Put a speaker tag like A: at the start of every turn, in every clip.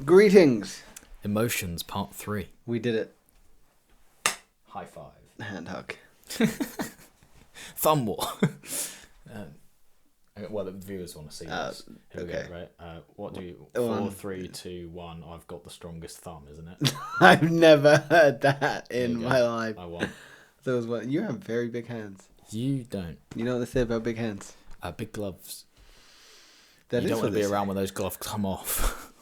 A: Greetings.
B: Emotions, part 3.
A: We did it.
B: High five.
A: Hand hug.
B: Thumb war. Well, the viewers want to see this. Here we
A: okay.
B: go, right? What do you... 4, 3, 2, 1. I've got the strongest thumb, isn't it?
A: I've never heard that in my life.
B: I won.
A: There was one. You have very big hands.
B: You don't.
A: You know what they say about big hands?
B: Big gloves.
A: That
B: you
A: is
B: don't want
A: what
B: to be
A: they
B: around
A: say.
B: when those gloves come off.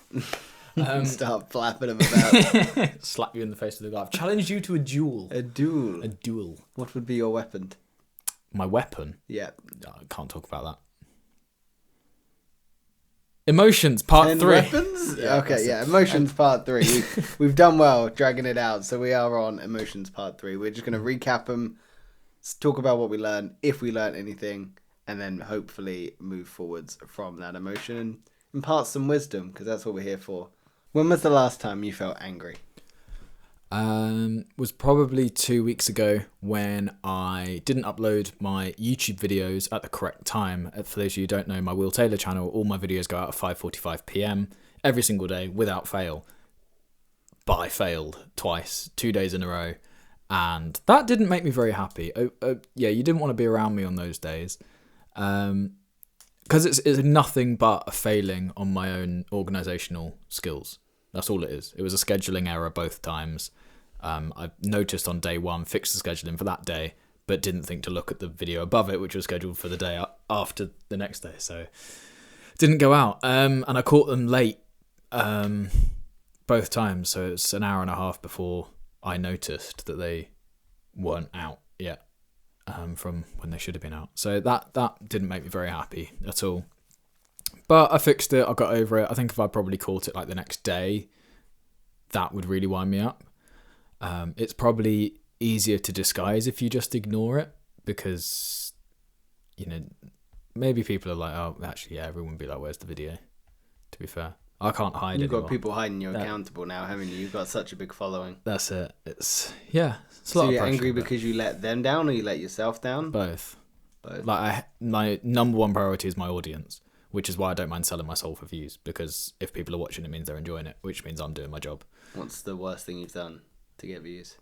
A: Start flapping them about.
B: Slap you in the face with a glove. Challenge you to a duel.
A: A duel.
B: A duel.
A: What would be your weapon?
B: My weapon?
A: Yeah.
B: I can't talk about that. Emotions, part 3.
A: Weapons?
B: Yeah,
A: okay, yeah. Emotions, part 3. We've done well dragging it out, so we are on Emotions, part 3. We're just going to recap them, talk about what we learned, if we learned anything, and then hopefully move forwards from that emotion and impart some wisdom, because that's what we're here for. When was the last time you felt angry?
B: Was probably 2 weeks ago when I didn't upload my YouTube videos at the correct time. For those of you who don't know, my Will Taylor channel, all my videos go out at 5:45 p.m. every single day without fail. But I failed twice, 2 days in a row, and that didn't make me very happy. Yeah, you didn't want to be around me on those days, because it's nothing but a failing on my own organisational skills. That's all it is. It was a scheduling error both times. I noticed on day 1, fixed the scheduling for that day, but didn't think to look at the video above it, which was scheduled for the day after the next day. So didn't go out. And I caught them late both times. So it's an hour and a half before I noticed that they weren't out yet from when they should have been out. So that didn't make me very happy at all. But I fixed it. I got over it. I think if I probably caught it like the next day, that would really wind me up. It's probably easier to disguise if you just ignore it, because, you know, maybe people are like, oh, actually, yeah, everyone would be like, where's the video? To be fair, I can't hide it.
A: You've got people hiding you accountable now, haven't you? You've got such a big following.
B: That's it. It's a lot
A: So
B: of
A: you're
B: pressure,
A: angry
B: but
A: because you let them down or you let yourself down?
B: both.
A: Both.
B: Like my number one priority is my audience, which is why I don't mind selling my soul for views, because if people are watching, it means they're enjoying it, which means I'm doing my job.
A: What's the worst thing you've done to get views?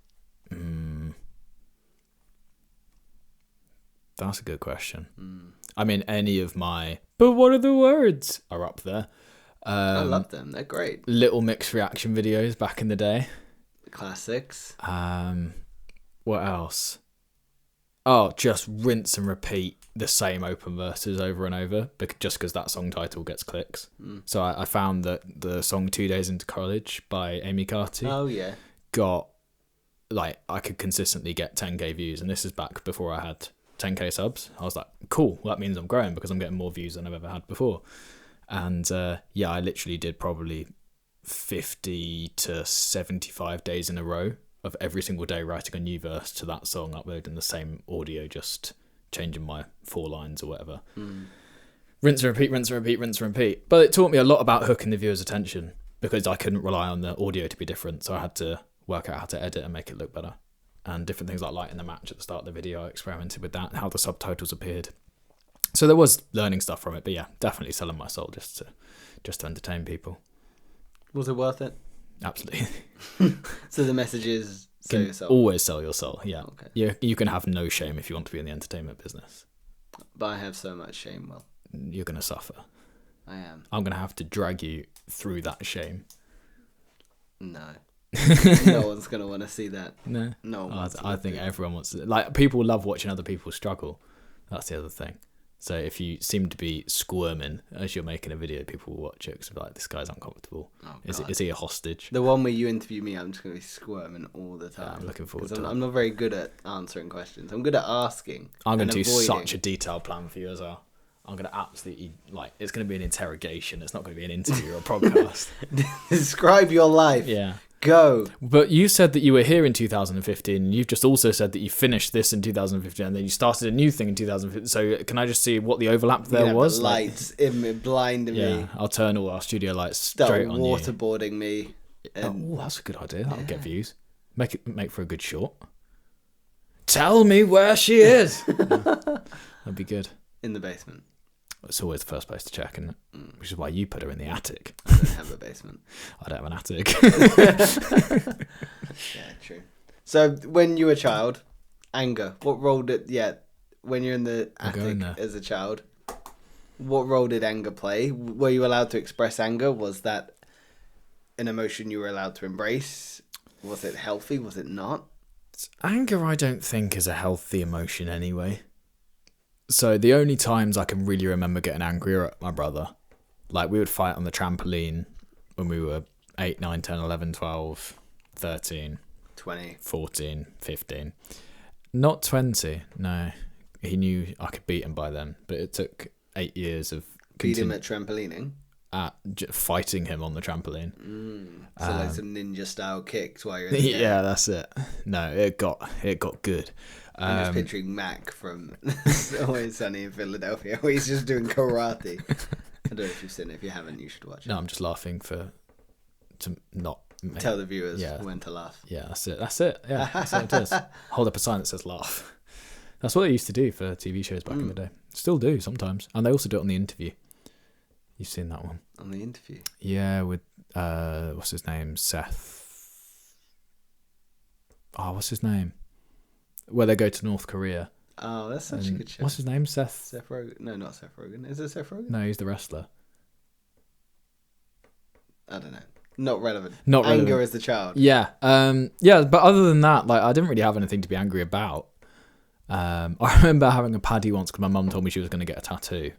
B: That's a good question. I mean, any of my "but what are the words" are up there.
A: I love them. They're great.
B: Little mixed reaction videos back in the day.
A: Classics.
B: What else? Oh, just rinse and repeat the same open verses over and over, just because that song title gets clicks. So I found that the song 2 Days Into College by Amy Carty got, like, I could consistently get 10k views, and this is back before I had 10k subs. I was like, cool, well, that means I'm growing because I'm getting more views than I've ever had before. And yeah, I literally did probably 50 to 75 days in a row of every single day writing a new verse to that song, uploading the same audio, just changing my 4 lines or whatever. Rinse and repeat, rinse and repeat, rinse and repeat. But it taught me a lot about hooking the viewer's attention, because I couldn't rely on the audio to be different, so I had to work out how to edit and make it look better. And different things like lighting the match at the start of the video, I experimented with that, how the subtitles appeared. So there was learning stuff from it, but yeah, definitely selling my soul just to entertain people.
A: Was it worth it?
B: Absolutely.
A: So the message is sell your soul.
B: Always sell your soul, yeah.
A: Okay.
B: You can have no shame if you want to be in the entertainment business.
A: But I have so much shame, Will.
B: You're going to suffer.
A: I am.
B: I'm going to have to drag you through that shame.
A: No. No one's going to want to see that.
B: No.
A: No one wants
B: I think everyone wants to. Like, people love watching other people struggle. That's the other thing. So if you seem to be squirming as you're making a video, people will watch it because they're like, this guy's uncomfortable.
A: Oh,
B: is he a hostage?
A: The one where you interview me, I'm just going to be squirming all the time.
B: Yeah, I'm looking forward to that.
A: I'm not very good at answering questions. I'm good at asking.
B: I'm going to do
A: avoiding.
B: such a detailed plan for you as well. I'm going to absolutely, like, it's going to be an interrogation. It's not going to be an interview or a podcast.
A: Describe your life.
B: Yeah.
A: Go.
B: But you said that you were here in 2015, and you've just also said that you finished this in 2015, and then you started a new thing in 2015. So can I just see what the overlap there was?
A: The lights blinding me.
B: Yeah, I'll turn all our studio lights
A: Start
B: straight on you.
A: waterboarding me.
B: Oh, that's a good idea. That'll get views. Make for a good short. Tell me where she is. That'd be good.
A: In the basement.
B: It's always the first place to check, isn't it? Which is why you put her in the attic.
A: I don't have a basement.
B: I don't have an attic.
A: Yeah, true. So when you were a child, anger, what role did, when you're in the attic as a child, what role did anger play? Were you allowed to express anger? Was that an emotion you were allowed to embrace? Was it healthy? Was it not?
B: Anger, I don't think, is a healthy emotion anyway. So the only times I can really remember getting angry are at my brother. Like, we would fight on the trampoline when we were 8, 9, 10, 11, 12, 13,
A: 20,
B: 14, 15. Not 20, no. He knew I could beat him by then, but it took 8 years of...
A: Beat him at trampolining?
B: Fighting him on the trampoline.
A: So like some ninja-style kicks while you're in the game.
B: Yeah, that's it. No, it got good.
A: I'm just picturing Mac from Always Sunny in Philadelphia, where he's just doing karate. I don't know if you've seen it. If you haven't, you should watch it.
B: No, I'm just laughing to not...
A: Tell the viewers when to laugh.
B: Yeah, that's it. Yeah, that's what it is. Hold up a sign that says laugh. That's what they used to do for TV shows back in the day. Still do sometimes. And they also do it on The Interview. You've seen that one.
A: On The Interview?
B: Yeah, with, what's his name? Seth. Oh, what's his name? Where they go to North Korea.
A: Oh, that's such a good show.
B: What's his name? Seth
A: Rogen? No, not Seth Rogen. Is it Seth Rogen?
B: No, he's the wrestler.
A: I don't know. Not relevant.
B: Anger
A: relevant. As the child.
B: Yeah. Yeah, but other than that, like, I didn't really have anything to be angry about. I remember having a paddy once because my mum told me she was going to get a tattoo.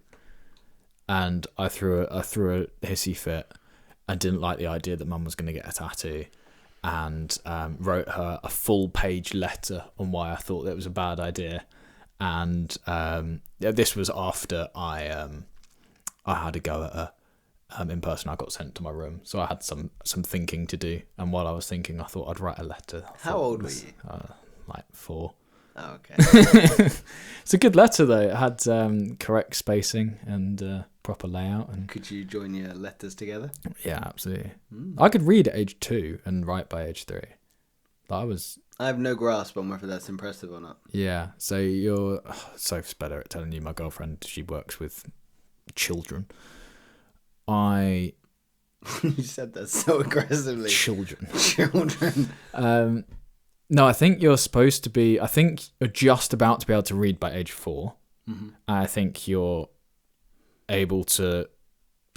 B: And I threw a hissy fit. I didn't like the idea that mum was going to get a tattoo, and wrote her a full-page letter on why I thought that was a bad idea. And this was after I had a go at her in person. I got sent to my room, so I had some thinking to do. And while I was thinking, I thought I'd write a letter.
A: How old were you?
B: Like 4.
A: Oh, okay.
B: It's a good letter though. It had correct spacing and proper layout. And
A: could you join your letters together?
B: Yeah, absolutely. I could read at age 2 and write by age 3. I
A: have no grasp on whether that's impressive or not.
B: Yeah. So Soph's better at telling you. My girlfriend, she works with children. You
A: said that so aggressively.
B: Children. No, I think you're supposed to be... I think you're just about to be able to read by age 4. Mm-hmm. I think you're able to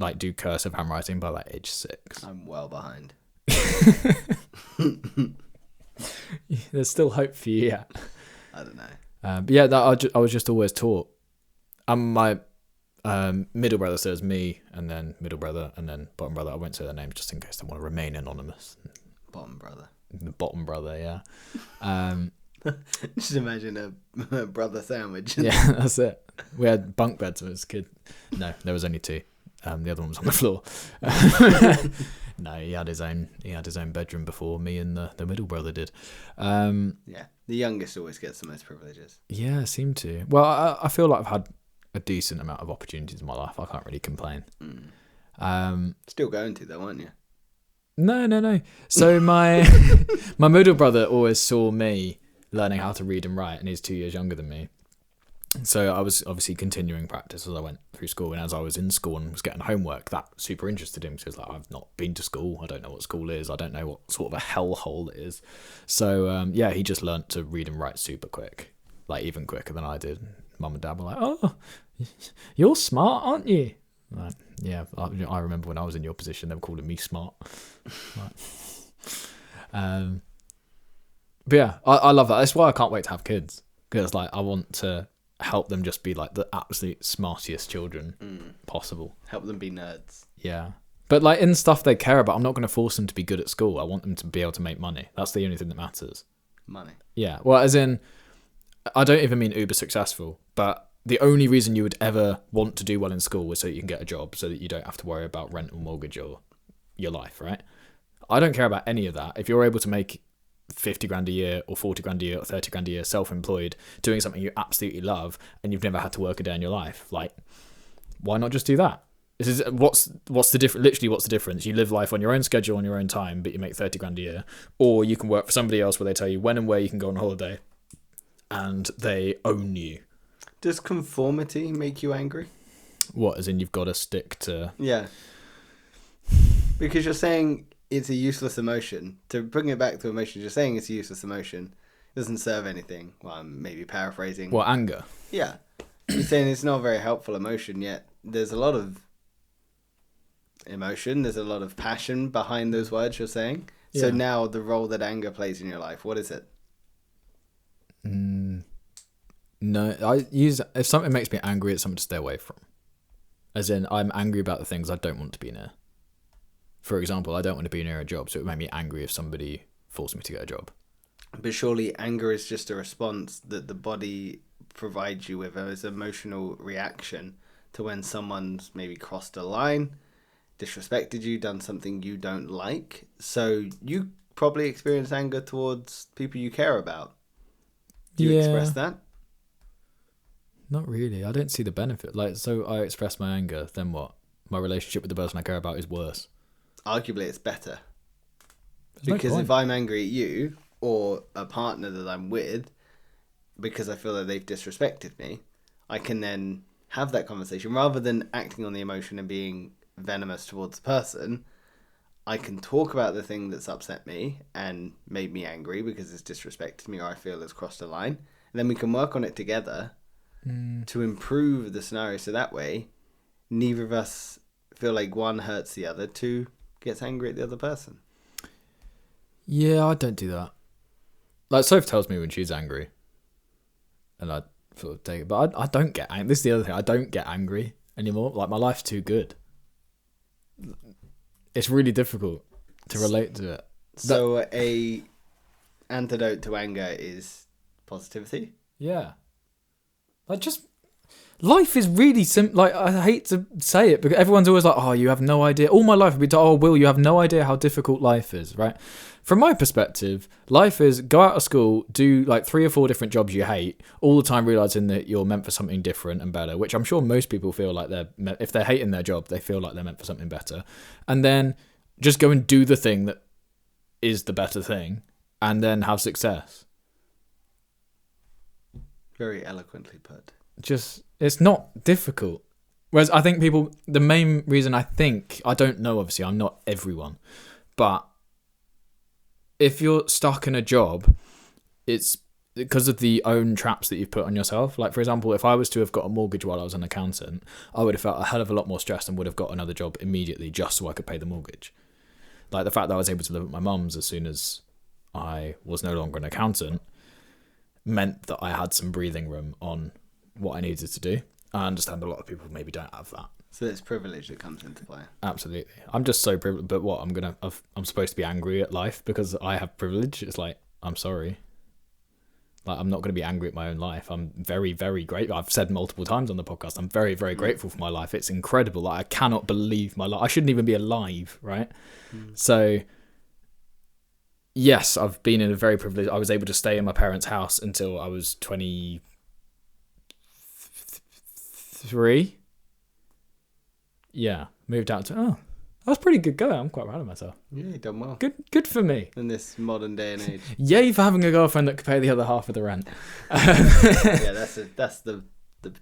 B: like do cursive handwriting by like age 6.
A: I'm well behind.
B: There's still hope for you yet.
A: I don't know.
B: But yeah, I was just always taught. My middle brother says me, and then middle brother, and then bottom brother. I won't say their names just in case they want to remain anonymous.
A: Bottom brother.
B: The bottom brother, yeah.
A: Just imagine a brother sandwich.
B: Yeah, that's it. We had bunk beds when I was a kid. No, there was only 2. The other one was on the floor. No, he had his own bedroom before me and the middle brother did.
A: Yeah, the youngest always gets the most privileges.
B: Yeah, seem to. Well, I feel like I've had a decent amount of opportunities in my life. I can't really complain.
A: Still going to though, aren't you?
B: No. So my middle brother always saw me learning how to read and write, and he's 2 years younger than me. So I was obviously continuing practice as I went through school, and as I was in school and was getting homework, that super interested him. So he was like, I've not been to school. I don't know what school is. I don't know what sort of a hellhole it is. So yeah, he just learnt to read and write super quick, like even quicker than I did. Mum and Dad were like, oh, you're smart, aren't you? Like, yeah, I remember when I was in your position, they were calling me smart. But yeah, I love that. That's why I can't wait to have kids, because like I want to help them just be like the absolute smartest children possible.
A: Help them be nerds.
B: Yeah, but like in stuff they care about, I'm not going to force them to be good at school. I want them to be able to make money. That's the only thing that matters.
A: Money.
B: Yeah, well, as in, I don't even mean uber successful, but the only reason you would ever want to do well in school is so you can get a job, so that you don't have to worry about rent or mortgage or your life, right? I don't care about any of that. If you're able to make 50 grand a year or 40 grand a year or 30 grand a year self-employed, doing something you absolutely love, and you've never had to work a day in your life, like, why not just do that? This is what's the difference. Literally, what's the difference? You live life on your own schedule, on your own time, but you make 30 grand a year, or you can work for somebody else where they tell you when and where you can go on holiday, and they own you.
A: Does conformity make you angry?
B: What, as in you've got to stick to...
A: Yeah. Because you're saying it's a useless emotion. To bring it back to emotions, you're saying it's a useless emotion. It doesn't serve anything. Well, I'm maybe paraphrasing.
B: What, anger?
A: Yeah. You're saying it's not a very helpful emotion, yet there's a lot of emotion, there's a lot of passion behind those words you're saying. So
B: Yeah.
A: now the role that anger plays in your life, what is it?
B: No, I use... If something makes me angry, it's something to stay away from. As in, I'm angry about the things I don't want to be near. For example, I don't want to be near a job, so it would make me angry if somebody forced me to get a job.
A: But surely anger is just a response that the body provides you with as an emotional reaction to when someone's maybe crossed a line, disrespected you, done something you don't like. So you probably experience anger towards people you care about. Do you express that?
B: Not really. I don't see the benefit. Like, so I express my anger, then what? My relationship with the person I care about is worse.
A: Arguably, it's better.
B: There's
A: Because
B: no
A: if I'm angry at you or a partner that I'm with, because I feel that they've disrespected me, I can then have that conversation rather than acting on the emotion and being venomous towards the person. I can talk about the thing that's upset me and made me angry because it's disrespected me or I feel has crossed a line. And then we can work on it together to improve the scenario. So that way, neither of us feel like one hurts the other, two gets angry at the other person.
B: Yeah, I don't do that. Like, Soph tells me when she's angry. And I sort of take it. But I don't get angry. This is the other thing. I don't get angry anymore. Like, my life's too good. It's really difficult to relate to it.
A: So a antidote to anger is positivity?
B: Yeah. Like, just... Life is really simple. Like, I hate to say it, because everyone's always like, oh, you have no idea. All my life I've been told, oh, Will, you have no idea how difficult life is, right? From my perspective, life is go out of school, do like 3 or 4 different jobs you hate, all the time realising that you're meant for something different and better, which I'm sure most people feel like if they're hating their job, they feel like they're meant for something better. And then just go and do the thing that is the better thing, and then have success.
A: Very eloquently put.
B: Just, it's not difficult. Whereas I think people, the main reason I don't know, obviously, I'm not everyone, but if you're stuck in a job, it's because of the own traps that you've put on yourself. Like, for example, if I was to have got a mortgage while I was an accountant, I would have felt a hell of a lot more stressed and would have got another job immediately just so I could pay the mortgage. Like, the fact that I was able to live at my mum's as soon as I was no longer an accountant meant that I had some breathing room on what I needed to do. I understand a lot of people maybe don't have that.
A: So it's privilege that comes into play.
B: Absolutely. I'm just so privileged. But what, I'm supposed to be angry at life because I have privilege? It's like, I'm sorry. Like, I'm not going to be angry at my own life. I'm very, very grateful. I've said multiple times on the podcast, I'm very, very grateful for my life. It's incredible. Like, I cannot believe my life. I shouldn't even be alive, right? So, yes, I've been in a very privileged... I was able to stay in my parents' house until I was 23. Yeah, moved out to... Oh, that was pretty good going. I'm quite proud of myself.
A: Yeah, you've done well.
B: Good for me.
A: In this modern day and age.
B: Yay for having a girlfriend that could pay the other half of the rent.
A: Yeah, that's the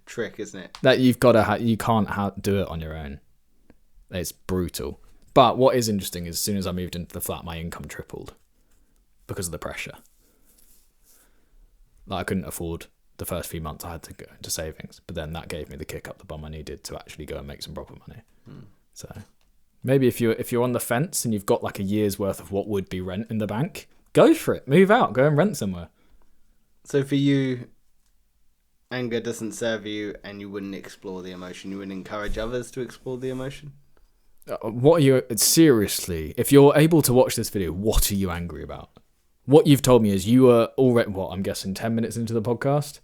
A: trick, isn't it?
B: That you've got to... you can't do it on your own. It's brutal. But what is interesting is as soon as I moved into the flat, my income tripled because of the pressure. Like, I couldn't afford... The first few months I had to go into savings, but then that gave me the kick up the bum I needed to actually go and make some proper money. So maybe if you're on the fence and you've got like a year's worth of what would be rent in the bank, go for it. Move out, go and rent somewhere.
A: So for you, anger doesn't serve you and you wouldn't explore the emotion. You wouldn't encourage others to explore the emotion?
B: What are you... Seriously, if you're able to watch this video, what are you angry about? What you've told me is you were already, I'm guessing 10 minutes into the podcast.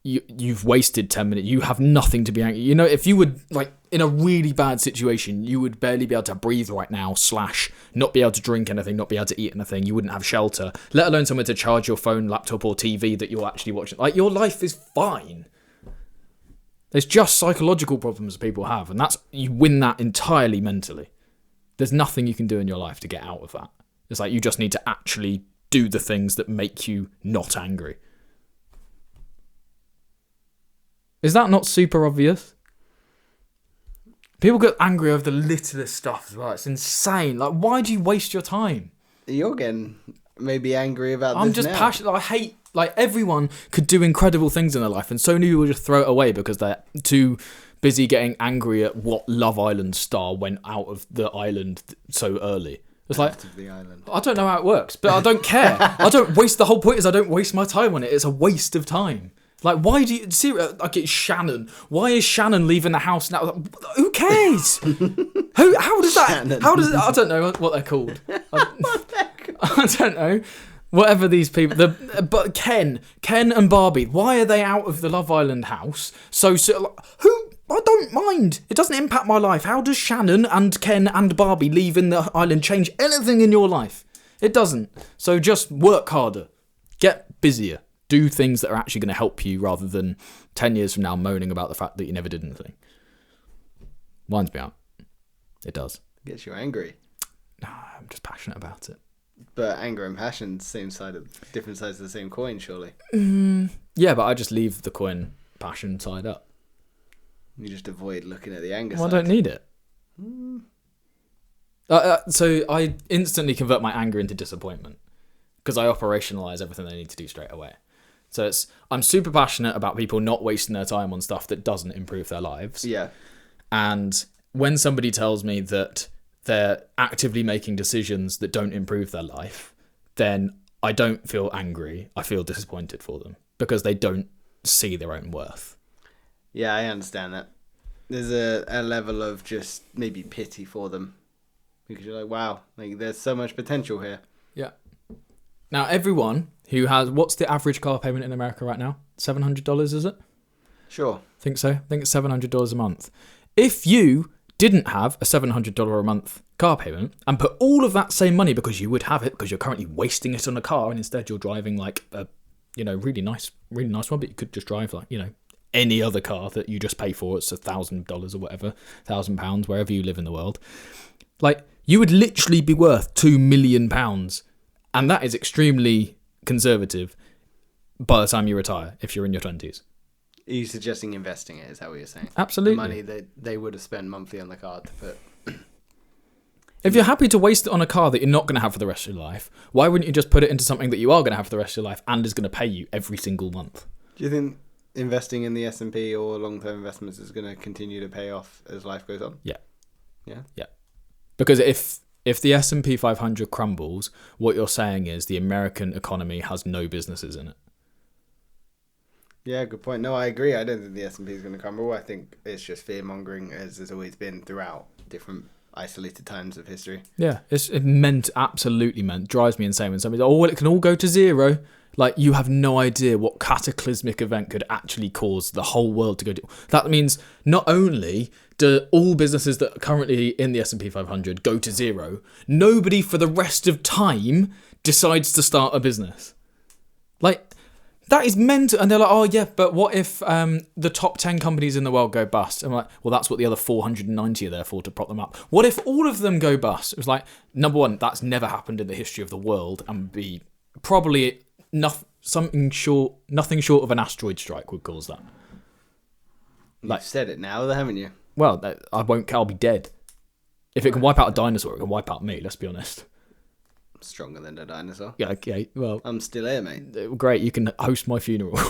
B: You've wasted 10 minutes. You have nothing to be angry. You know, if you would, like, in a really bad situation, you would barely be able to breathe right now, / not be able to drink anything, not be able to eat anything. You wouldn't have shelter, let alone somewhere to charge your phone, laptop, or TV that you're actually watching. Like, your life is fine. There's just psychological problems people have, and you win that entirely mentally. There's nothing you can do in your life to get out of that. It's like you just need to actually do the things that make you not angry. Is that not super obvious? People get angry over the littlest stuff as well. It's insane. Like, why do you waste your time?
A: You're getting maybe angry about this.
B: I'm just passionate. I hate, like, everyone could do incredible things in their life, and so many people just throw it away because they're too busy getting angry at what Love Island star went out of the island so early. It's like, I don't know how it works, but I don't care. I don't waste. The whole point is I don't waste my time on it. It's a waste of time. Like, why do you see? Like, it's Shannon. Why is Shannon leaving the house now? Who cares? How does that? Shannon. How does it? I don't know what they're called. I don't know. Whatever these people. But Ken and Barbie. Why are they out of the Love Island house? So who? I don't mind. It doesn't impact my life. How does Shannon and Ken and Barbie leaving the island change anything in your life? It doesn't. So just work harder. Get busier. Do things that are actually going to help you rather than 10 years from now moaning about the fact that you never did anything. Winds me out. It does.
A: Gets you angry.
B: No, I'm just passionate about it.
A: But anger and passion, different sides of the same coin, surely.
B: Yeah, but I just leave the coin passion side up.
A: You just avoid looking at the anger
B: side.
A: I
B: don't need it. So I instantly convert my anger into disappointment because I operationalize everything they need to do straight away. So I'm super passionate about people not wasting their time on stuff that doesn't improve their lives.
A: Yeah.
B: And when somebody tells me that they're actively making decisions that don't improve their life, then I don't feel angry. I feel disappointed for them because they don't see their own worth.
A: Yeah, I understand that. There's a level of just maybe pity for them because you're like, wow, like there's so much potential here.
B: Yeah. Now, everyone who has... What's the average car payment in America right now? $700, is it?
A: Sure.
B: Think so. I think it's $700 a month. If you didn't have a $700 a month car payment and put all of that same money, because you would have it, because you're currently wasting it on a car, and instead you're driving like a, really nice one, but you could just drive like, any other car that you just pay for. It's $1,000 or whatever, £1,000, wherever you live in the world. Like, you would literally be worth £2 million. And that is extremely conservative by the time you retire, if you're in your 20s.
A: Are you suggesting investing it? Is that what you're saying?
B: Absolutely.
A: Money that they would have spent monthly on the car to put...
B: If you're happy to waste it on a car that you're not going to have for the rest of your life, why wouldn't you just put it into something that you are going to have for the rest of your life and is going to pay you every single month?
A: Do you think investing in the S&P or long-term investments is going to continue to pay off as life goes on?
B: Yeah.
A: Yeah?
B: Yeah. Because if the S&P 500 crumbles, what you're saying is the American economy has no businesses in it.
A: Yeah, good point. No, I agree. I don't think the S&P is going to crumble. I think it's just fear-mongering, as there's always been throughout different isolated times of history.
B: Yeah, absolutely meant. Drives me insane when somebody's it can all go to zero. Like, you have no idea what cataclysmic event could actually cause the whole world to go to. That means not only do all businesses that are currently in the S&P 500 go to zero, nobody for the rest of time decides to start a business. Like, that is mental. And they're like, oh yeah, but what if the top 10 companies in the world go bust? And I'm like, well, that's what the other 490 are there for, to prop them up. What if all of them go bust? It was like, number one, that's never happened in the history of the world, and be probably nothing short of an asteroid strike would cause that.
A: You've said it now, haven't you?
B: Well, I won't. I'll be dead. If it can wipe out a dinosaur, it can wipe out me. Let's be honest.
A: Stronger than a dinosaur.
B: Yeah. Okay. Well,
A: I'm still here, mate.
B: Great. You can host my funeral.
A: I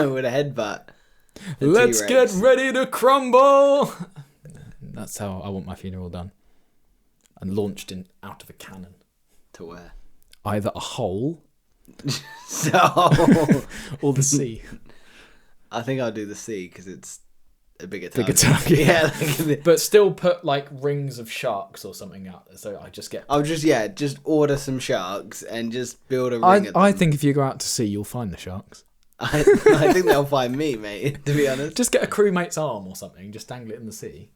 A: would headbutt.
B: Let's get ready to crumble. That's how I want my funeral done. And launched out of a cannon.
A: To where?
B: Either a hole or the sea.
A: I think I'll do the sea because it's a bigger target.
B: Yeah. But still put like rings of sharks or something out there, so I just get...
A: I'll just order some sharks and just build a ring.
B: I think if you go out to sea, you'll find the sharks.
A: I think they'll find me, mate, to be honest.
B: Just get a crewmate's arm or something, just dangle it in the sea.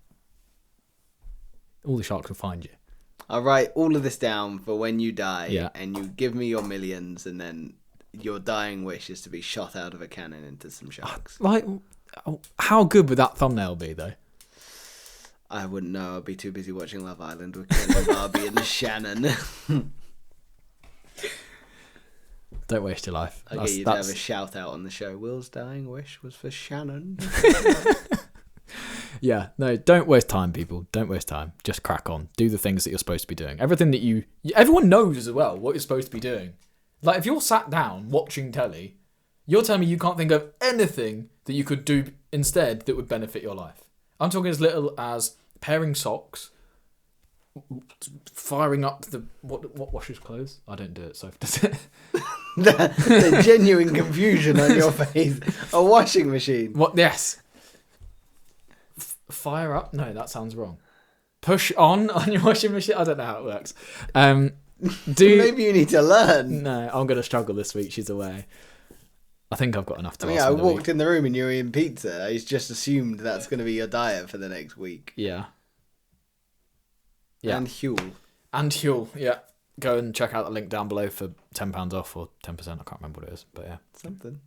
B: All the sharks will find you.
A: I'll write all of this down for when you die,
B: yeah.
A: And you give me your millions, and then your dying wish is to be shot out of a cannon into some sharks.
B: Like, how good would that thumbnail be, though?
A: I wouldn't know. I'd be too busy watching Love Island with Ken and Barbie and Shannon.
B: Don't waste your life.
A: I'll get you to have a shout out on the show. Will's dying wish was for Shannon.
B: Yeah, no, don't waste time, people. Don't waste time. Just crack on. Do the things that you're supposed to be doing. Everything that everyone knows as well what you're supposed to be doing. Like, if you're sat down watching telly, you're telling me you can't think of anything that you could do instead that would benefit your life. I'm talking as little as pairing socks, firing up what washes clothes. I don't do it, so does it?
A: the genuine confusion on your face. A washing machine.
B: What? Yes. Fire up? No, that sounds wrong. Push on your washing machine? I don't know how it works.
A: Maybe you need to learn.
B: No, I'm going to struggle this week. She's away. I think I've got enough to last
A: I walked in the room and you were eating pizza. I just assumed that's going to be your diet for the next week.
B: Yeah.
A: And Huel.
B: Yeah. Go and check out the link down below for £10 off or 10%. I can't remember what it is, but yeah.
A: Something.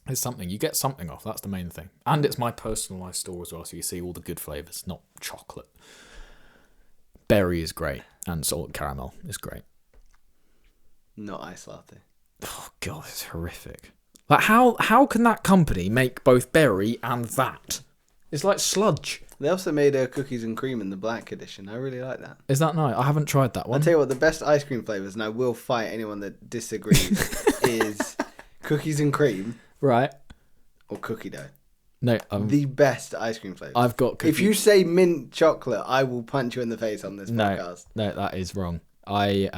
B: It's something. You get something off. That's the main thing. And it's my personalised store as well, so you see all the good flavours, not chocolate. Berry is great, and salt caramel is great.
A: Not ice latte.
B: Oh, God, it's horrific. Like, how can that company make both berry and that? It's like sludge.
A: They also made cookies and cream in the black edition. I really like that.
B: Is that nice? I haven't tried that one.
A: I'll tell you what, the best ice cream flavours, and I will fight anyone that disagrees, is cookies and cream.
B: Right.
A: Or cookie dough.
B: No.
A: The best ice cream flavours.
B: I've got cookie.
A: If you say mint chocolate, I will punch you in the face on this podcast.
B: No, that is wrong. I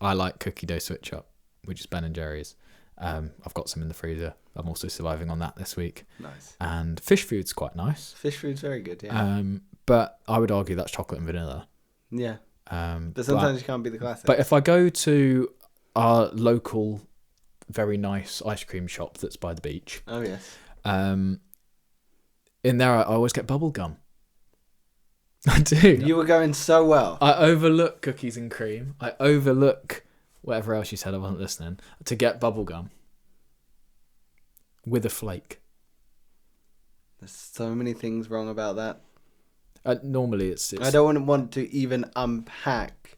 B: like cookie dough switch up, which is Ben and Jerry's. I've got some in the freezer. I'm also surviving on that this week.
A: Nice.
B: And fish food's quite nice.
A: Fish food's very good, yeah.
B: But I would argue that's chocolate and vanilla.
A: Yeah. But sometimes you can't be the classic.
B: But if I go to our local, very nice ice cream shop that's by the beach.
A: Oh, yes.
B: In there, I always get bubble gum. I do.
A: You were going so well.
B: I overlook cookies and cream. I overlook whatever else you said. I wasn't listening. To get bubble gum with a flake.
A: There's so many things wrong about that.
B: Normally, it's.
A: I don't want to even unpack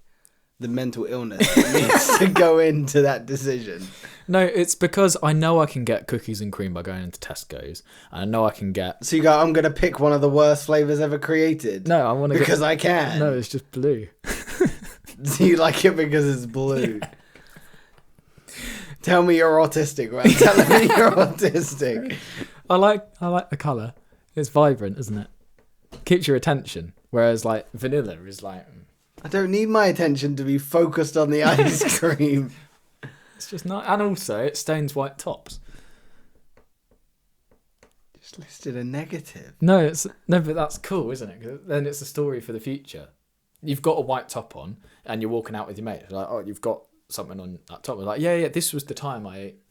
A: the mental illness that needs to go into that decision.
B: No, it's because I know I can get cookies and cream by going into Tesco's. And I know I can get.
A: So you go, I'm going to pick one of the worst flavours ever created.
B: No, I want to.
A: Because I can.
B: No, it's just blue.
A: So you like it because it's blue. Yeah. Tell me you're autistic, right? Tell me you're autistic.
B: I like the colour. It's vibrant, isn't it? Keeps your attention. Whereas like vanilla is like.
A: I don't need my attention to be focused on the ice cream.
B: It's just not, and also it stains white tops.
A: Just listed a negative.
B: No, but that's cool, isn't it? 'Cause then it's a story for the future. You've got a white top on, and you're walking out with your mate. It's like, oh, you've got something on that top. We're like, yeah, this was the time I ate.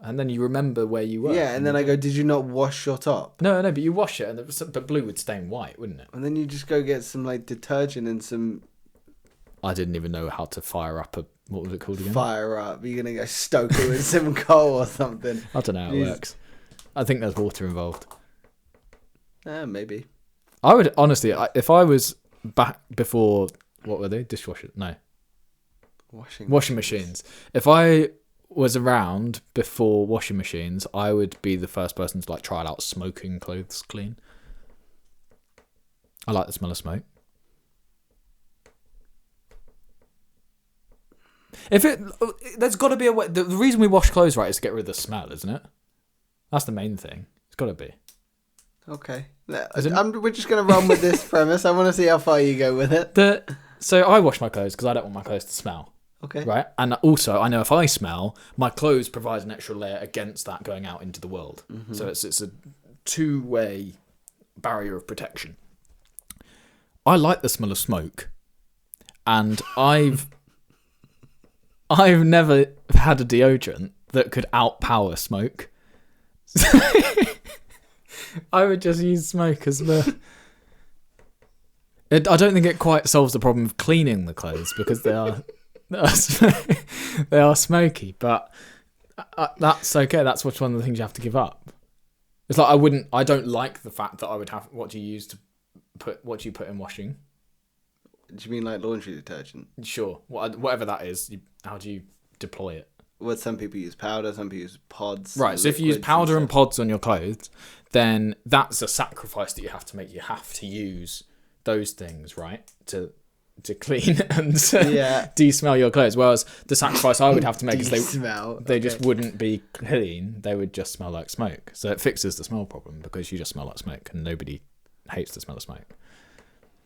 B: And then you remember where you were.
A: Yeah, and then I go, did you not wash your top?
B: No, but you wash it, but blue would stain white, wouldn't it?
A: And then you just go get some like detergent and some.
B: I didn't even know how to fire up what was it called again?
A: Fire up. You're gonna go stoke it with some coal or something.
B: I don't know how it works. I think there's water involved.
A: Maybe.
B: I would honestly, if I was back before, what were they? Dishwasher? No. Washing machines. If I was around before washing machines, I would be the first person to like try out smoking clothes clean. I like the smell of smoke. There's got to be a way. The reason we wash clothes right is to get rid of the smell, isn't it? That's the main thing. It's got to be.
A: Okay. We're just going to run with this premise. I want to see how far you go with it.
B: So I wash my clothes because I don't want my clothes to smell.
A: Okay.
B: Right? And also, I know if I smell, my clothes provide an extra layer against that going out into the world. Mm-hmm. So it's a two-way barrier of protection. I like the smell of smoke. And I've never had a deodorant that could outpower smoke. I would just use smoke as the... I don't think it quite solves the problem of cleaning the clothes because they are smoky, but that's okay. That's one of the things you have to give up. It's like I don't like the fact that I would have what do you put in washing.
A: Do you mean like laundry detergent?
B: Sure, whatever that is. How do you deploy it?
A: Well, some people use powder, some people use pods.
B: Right, so if you use powder and pods on your clothes, then that's a sacrifice that you have to make. You have to use those things, right, to clean and de-smell your clothes. Whereas the sacrifice I would have to make is they just wouldn't be clean. They would just smell like smoke. So it fixes the smell problem because you just smell like smoke and nobody hates the smell of smoke.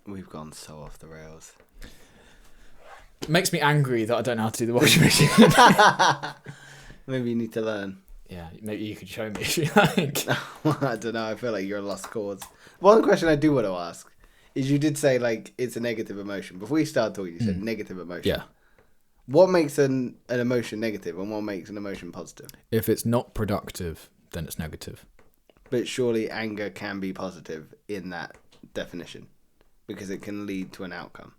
A: We've gone so off the rails.
B: It makes me angry that I don't know how to do the washing machine.
A: Maybe you need to learn.
B: Yeah, maybe you could show me if you like.
A: I don't know. I feel like you're a lost cause. One question I do want to ask is you did say like it's a negative emotion. Before you started talking, you said negative emotion.
B: Yeah.
A: What makes an emotion negative and what makes an emotion positive?
B: If it's not productive, then it's negative.
A: But surely anger can be positive in that definition because it can lead to an outcome.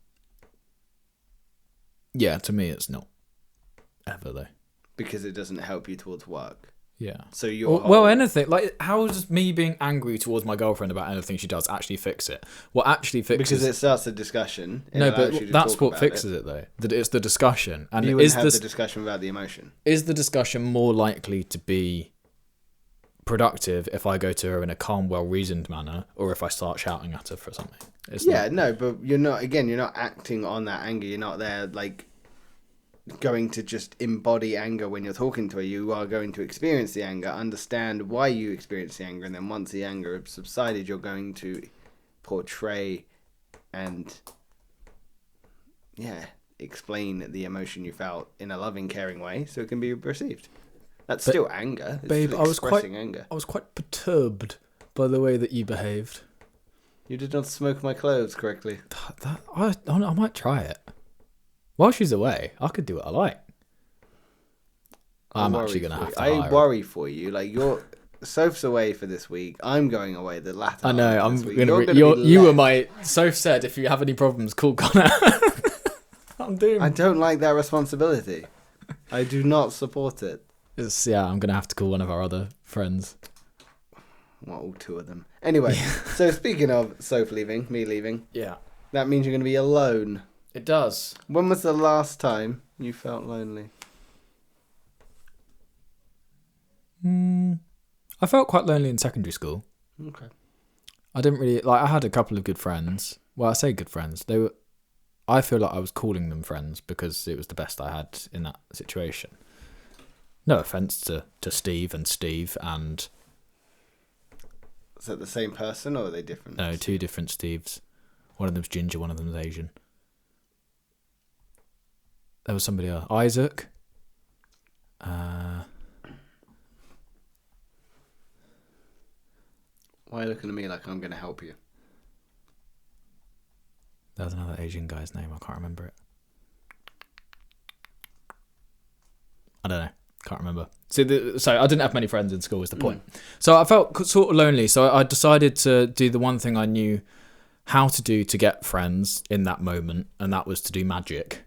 B: Yeah, to me it's not. Ever though.
A: Because it doesn't help you towards work.
B: Yeah.
A: So you're
B: well, anything like how does me being angry towards my girlfriend about anything she does actually fix it? What actually fixes?
A: Because it starts a discussion.
B: No, but that's what fixes it though. That it's the discussion, and
A: you wouldn't have the discussion without the emotion.
B: Is the discussion more likely to be productive if I go to her in a calm, well-reasoned manner, or if I start shouting at her for something?
A: But you're not acting on that anger. You're not there like going to just embody anger when you're talking to her. You are going to experience the anger, understand why you experience the anger, and then once the anger has subsided, you're going to portray and explain the emotion you felt in a loving, caring way so it can be received. That's still anger. It's
B: babe,
A: still expressing anger.
B: I was quite perturbed by the way that you behaved.
A: You did not smoke my clothes correctly.
B: I might try it. While she's away, I could do what I like. I'm actually going to have to hire
A: I worry for you. Like, Soph's away for this week. I'm going away the latter.
B: I know. I'm going to you were my... Soph said, if you have any problems, call Connor. I'm doomed.
A: I don't like that responsibility. I do not support it.
B: I'm going to have to call one of our other friends.
A: Well, all two of them. Anyway, so speaking of Soph leaving, me leaving.
B: Yeah.
A: That means you're going to be alone.
B: It does.
A: When was the last time you felt lonely?
B: I felt quite lonely in secondary school.
A: Okay.
B: I didn't really... I had a couple of good friends. Well, I say good friends. I feel like I was calling them friends because it was the best I had in that situation. No offence to Steve and...
A: Is that the same person or are they different?
B: No, two different Steves. One of them's ginger, one of them's Asian. There was somebody else. Isaac.
A: Why are you looking at me like I'm going to help you?
B: There was another Asian guy's name. I can't remember it. I don't know. Can't remember. So I didn't have many friends in school was the point. So I felt sort of lonely. So I decided to do the one thing I knew how to do to get friends in that moment, and that was to do magic.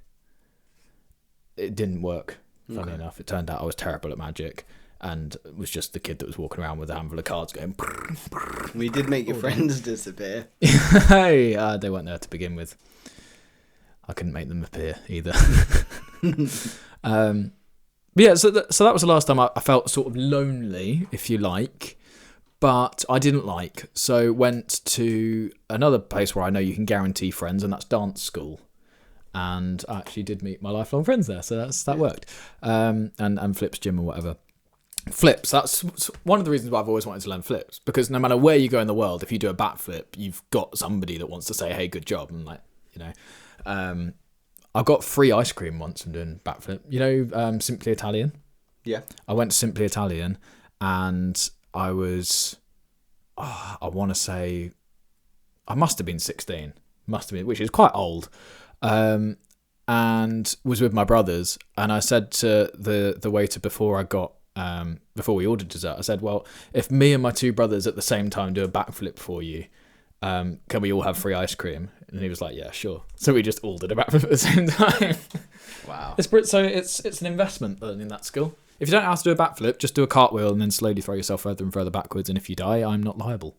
B: It didn't work, funny enough. It turned out I was terrible at magic and was just the kid that was walking around with a handful of cards going...
A: We did make your friends disappear.
B: Hey, they weren't there to begin with. I couldn't make them appear either. But yeah, so that was the last time I felt sort of lonely, if you like, but I didn't like. So went to another place where I know you can guarantee friends, and that's dance school. And I actually did meet my lifelong friends there, so that worked. And Flips gym or whatever. Flips, that's one of the reasons why I've always wanted to learn flips, because no matter where you go in the world, if you do a backflip, you've got somebody that wants to say, hey, good job, and I got free ice cream once from doing backflip. You know, Simply Italian? Yeah. I went to Simply Italian and I was, I want to say, I must have been 16. Which is quite old. And was with my brothers. And I said to the waiter before we ordered dessert, I said, well, if me and my two brothers at the same time do a backflip for you, can we all have free ice cream? And he was like, yeah, sure. So we just all did a backflip at the same time. Wow. So it's an investment learning that skill. If you don't know how to do a backflip, just do a cartwheel and then slowly throw yourself further and further backwards. And if you die, I'm not liable.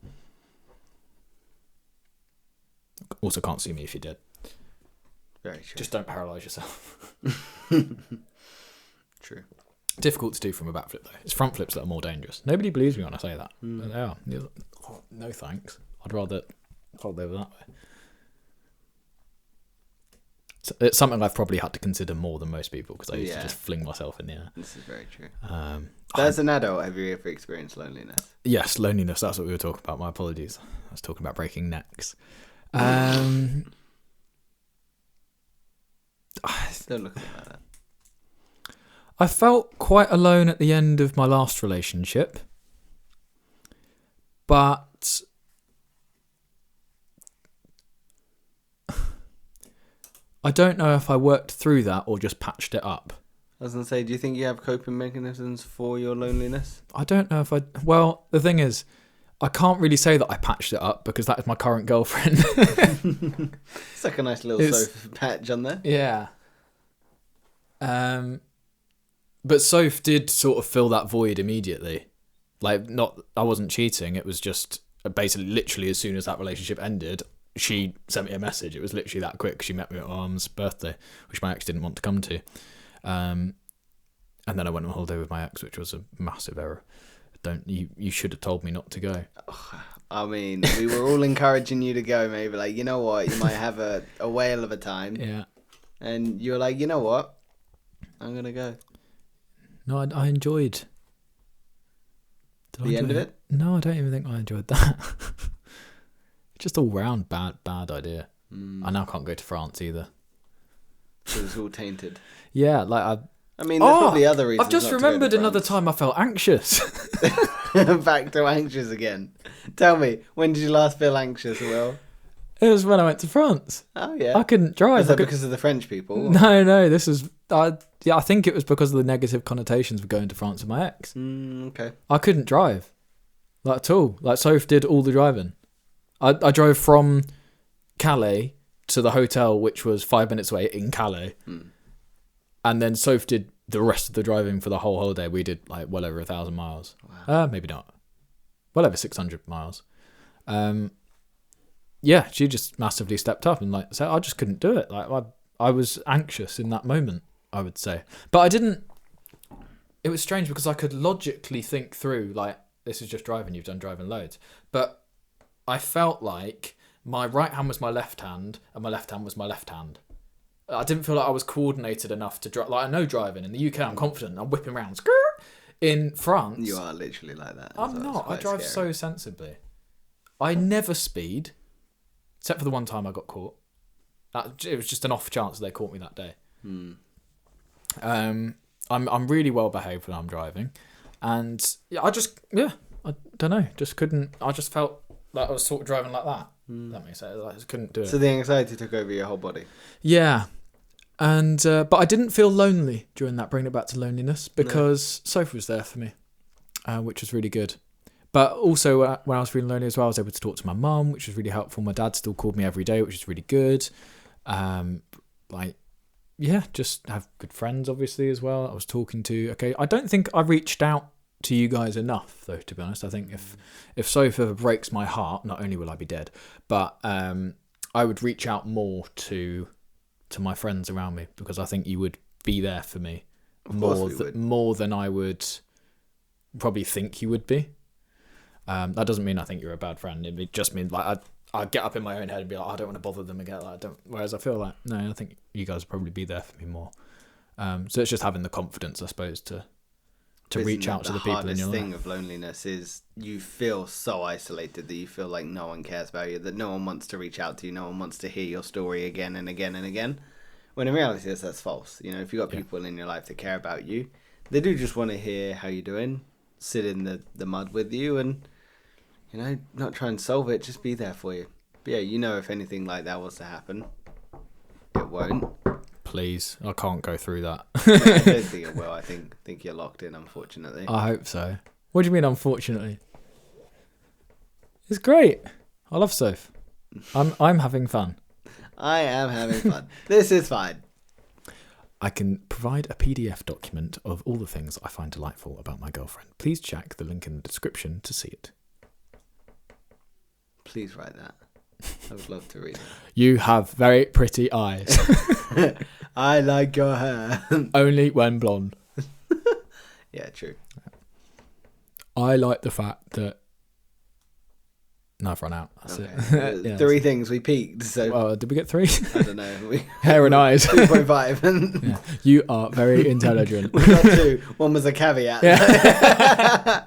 B: Also can't sue me if you're dead.
A: Very true.
B: Just don't paralyse yourself.
A: True.
B: Difficult to do from a backflip though. It's front flips that are more dangerous. Nobody believes me when I say that. But they are. Oh, no thanks. I'd rather hold over that way. So it's something I've probably had to consider more than most people because I used to just fling myself in the air.
A: This is very true. As an adult, have you ever experienced loneliness? Yes,
B: loneliness. That's what we were talking about. My apologies. I was talking about breaking necks.
A: Don't look at me like that.
B: I felt quite alone at the end of my last relationship, but I don't know if I worked through that or just patched it up.
A: I was going to say, do you think you have coping mechanisms for your loneliness?
B: I don't know if I... Well, the thing is, I can't really say that I patched it up because that is my current girlfriend.
A: It's like a nice little sofa patch on there.
B: Yeah. But Soph did sort of fill that void immediately. Like, I wasn't cheating. It was just basically literally as soon as that relationship ended, she sent me a message. It was literally that quick. She met me at my mum's birthday, which my ex didn't want to come to. And then I went on holiday with my ex, which was a massive error. You should have told me not to go.
A: I mean, we were all encouraging you to go, maybe like, you know what, you might have a whale of a time.
B: Yeah.
A: And you were like, you know what, I'm going to go.
B: No, I enjoyed.
A: The end of it?
B: No, I don't even think I enjoyed that. Just all round bad idea. I now can't go to France either.
A: So it's all tainted.
B: Yeah, like
A: I mean, there's probably other reasons.
B: I've just remembered another time I felt anxious.
A: Back to anxious again. Tell me, when did you last feel anxious, Will?
B: It was when I went to France.
A: Oh, yeah.
B: I couldn't drive.
A: Was that because of the French people?
B: No, this is... I think it was because of the negative connotations of going to France with my ex.
A: Okay.
B: I couldn't drive. Like, at all. Like, Soph did all the driving. I drove from Calais to the hotel, which was 5 minutes away in Calais. And then Soph did the rest of the driving for the whole holiday. We did, like, well over 1,000 miles. Wow. Maybe not. Well over 600 miles. Yeah, she just massively stepped up and like so I just couldn't do it. Like I was anxious in that moment, I would say. But I didn't. It was strange because I could logically think through like this is just driving. You've done driving loads, but I felt like my right hand was my left hand and my left hand was my left hand. I didn't feel like I was coordinated enough to drive. Like I know driving in the UK, I'm confident. I'm whipping around. In France,
A: you are literally like that.
B: I'm not. I drive so sensibly. I never speed. Except for the one time I got caught. It was just an off chance they caught me that day. I'm really well behaved when I'm driving, and I don't know, just couldn't. I just felt like I was sort of driving like that. That makes sense. I just couldn't do it.
A: So the anxiety took over your whole body.
B: Yeah, and but I didn't feel lonely during that. Bringing it back to loneliness because Sophie was there for me, which was really good. But also, when I was feeling lonely as well, I was able to talk to my mum, which was really helpful. My dad still called me every day, which is really good. Just have good friends, obviously, as well. I was talking to... Okay, I don't think I reached out to you guys enough, though, to be honest. I think if Sophie ever breaks my heart, not only will I be dead, but I would reach out more to my friends around me, because I think you would be there for me more than I would probably think you would be. That doesn't mean I think you're a bad friend. It just means like I get up in my own head and be like, I don't want to bother them again. Like, I don't. Whereas I feel like no, I think you guys would probably be there for me more. So it's just having the confidence, I suppose, to reach out to the people in your life. The hardest thing
A: of loneliness is you feel so isolated that you feel like no one cares about you, that no one wants to reach out to you, no one wants to hear your story again and again and again. When in reality, that's false. You know, if you've got people in your life that care about you, they do just want to hear how you're doing, sit in the mud with you, and you know, not try and solve it, just be there for you. But yeah, you know, if anything like that was to happen, it won't.
B: Please, I can't go through that.
A: No, I don't think it will. I think you're locked in, unfortunately.
B: I hope so. What do you mean, unfortunately? It's great. I love Soph. I'm having fun.
A: I am having fun. This is fine.
B: I can provide a PDF document of all the things I find delightful about my girlfriend. Please check the link in the description to see it.
A: Please write that. I would love to read it.
B: You have very pretty eyes.
A: I like your hair.
B: Only when blonde.
A: Yeah, true.
B: I like the fact that... No, I've run out. That's it. Yeah,
A: 3 things. We peaked. So
B: well, did we get 3?
A: I don't know.
B: Hair and eyes.
A: 2.5.
B: Yeah. You are very intelligent.
A: We got 2. One was a caveat. Yeah.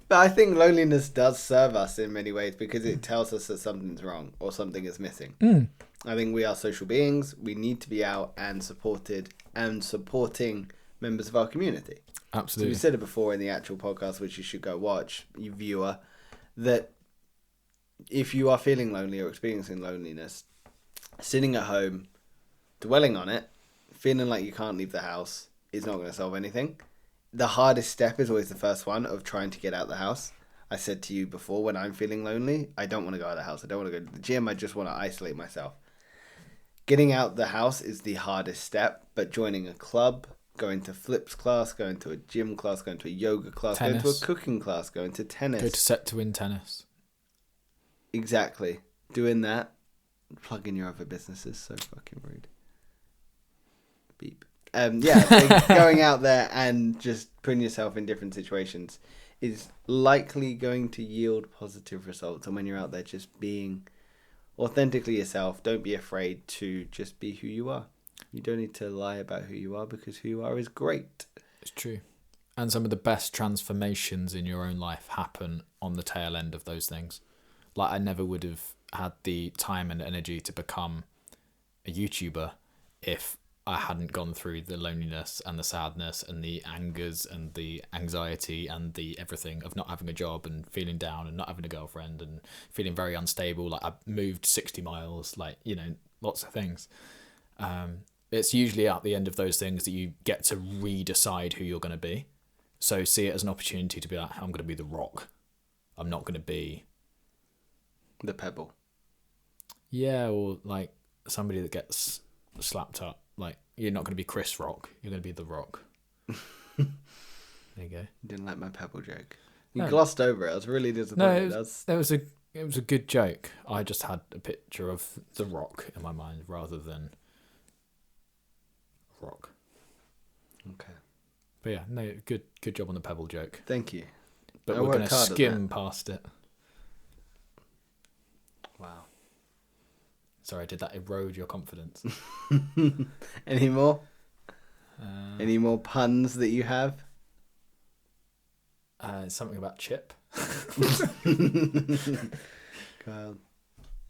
A: But I think loneliness does serve us in many ways because it tells us that something's wrong or something is missing. I think we are social beings. We need to be out and supported and supporting members of our community.
B: Absolutely.
A: So we said it before in the actual podcast, which you should go watch, you viewer, that if you are feeling lonely or experiencing loneliness, sitting at home, dwelling on it, feeling like you can't leave the house is not going to solve anything. The hardest step is always the first one of trying to get out the house. I said to you before, when I'm feeling lonely, I don't want to go out of the house. I don't want to go to the gym. I just want to isolate myself. Getting out the house is the hardest step, but joining a club, going to flips class, going to a gym class, going to a yoga class,
B: tennis.
A: going to a cooking class, going to tennis.
B: Go to Set to Win tennis.
A: Exactly. Doing that, plug in your other businesses. So fucking rude. Beep. Like going out there and just putting yourself in different situations is likely going to yield positive results. And when you're out there just being authentically yourself, don't be afraid to just be who you are. You don't need to lie about who you are because who you are is great.
B: It's true. And some of the best transformations in your own life happen on the tail end of those things. Like, I never would have had the time and energy to become a YouTuber if I hadn't gone through the loneliness and the sadness and the angers and the anxiety and the everything of not having a job and feeling down and not having a girlfriend and feeling very unstable. Like, I moved 60 miles, like, you know, lots of things. It's usually at the end of those things that you get to redecide who you're going to be. So see it as an opportunity to be like, I'm going to be the rock. I'm not going to be
A: the pebble.
B: Yeah, or like somebody that gets slapped up. Like, you're not going to be Chris Rock. You're going to be the Rock. There you go.
A: You didn't like my pebble joke. You glossed over it. I was really disappointed.
B: No, it was a good joke. I just had a picture of the Rock in my mind rather than Rock.
A: Okay.
B: But yeah, no, good job on the pebble joke.
A: Thank you.
B: But we're going to skim past it.
A: Wow.
B: Sorry, did that erode your confidence?
A: Any more? Any more puns that you have?
B: Something about chip.
A: Kyle,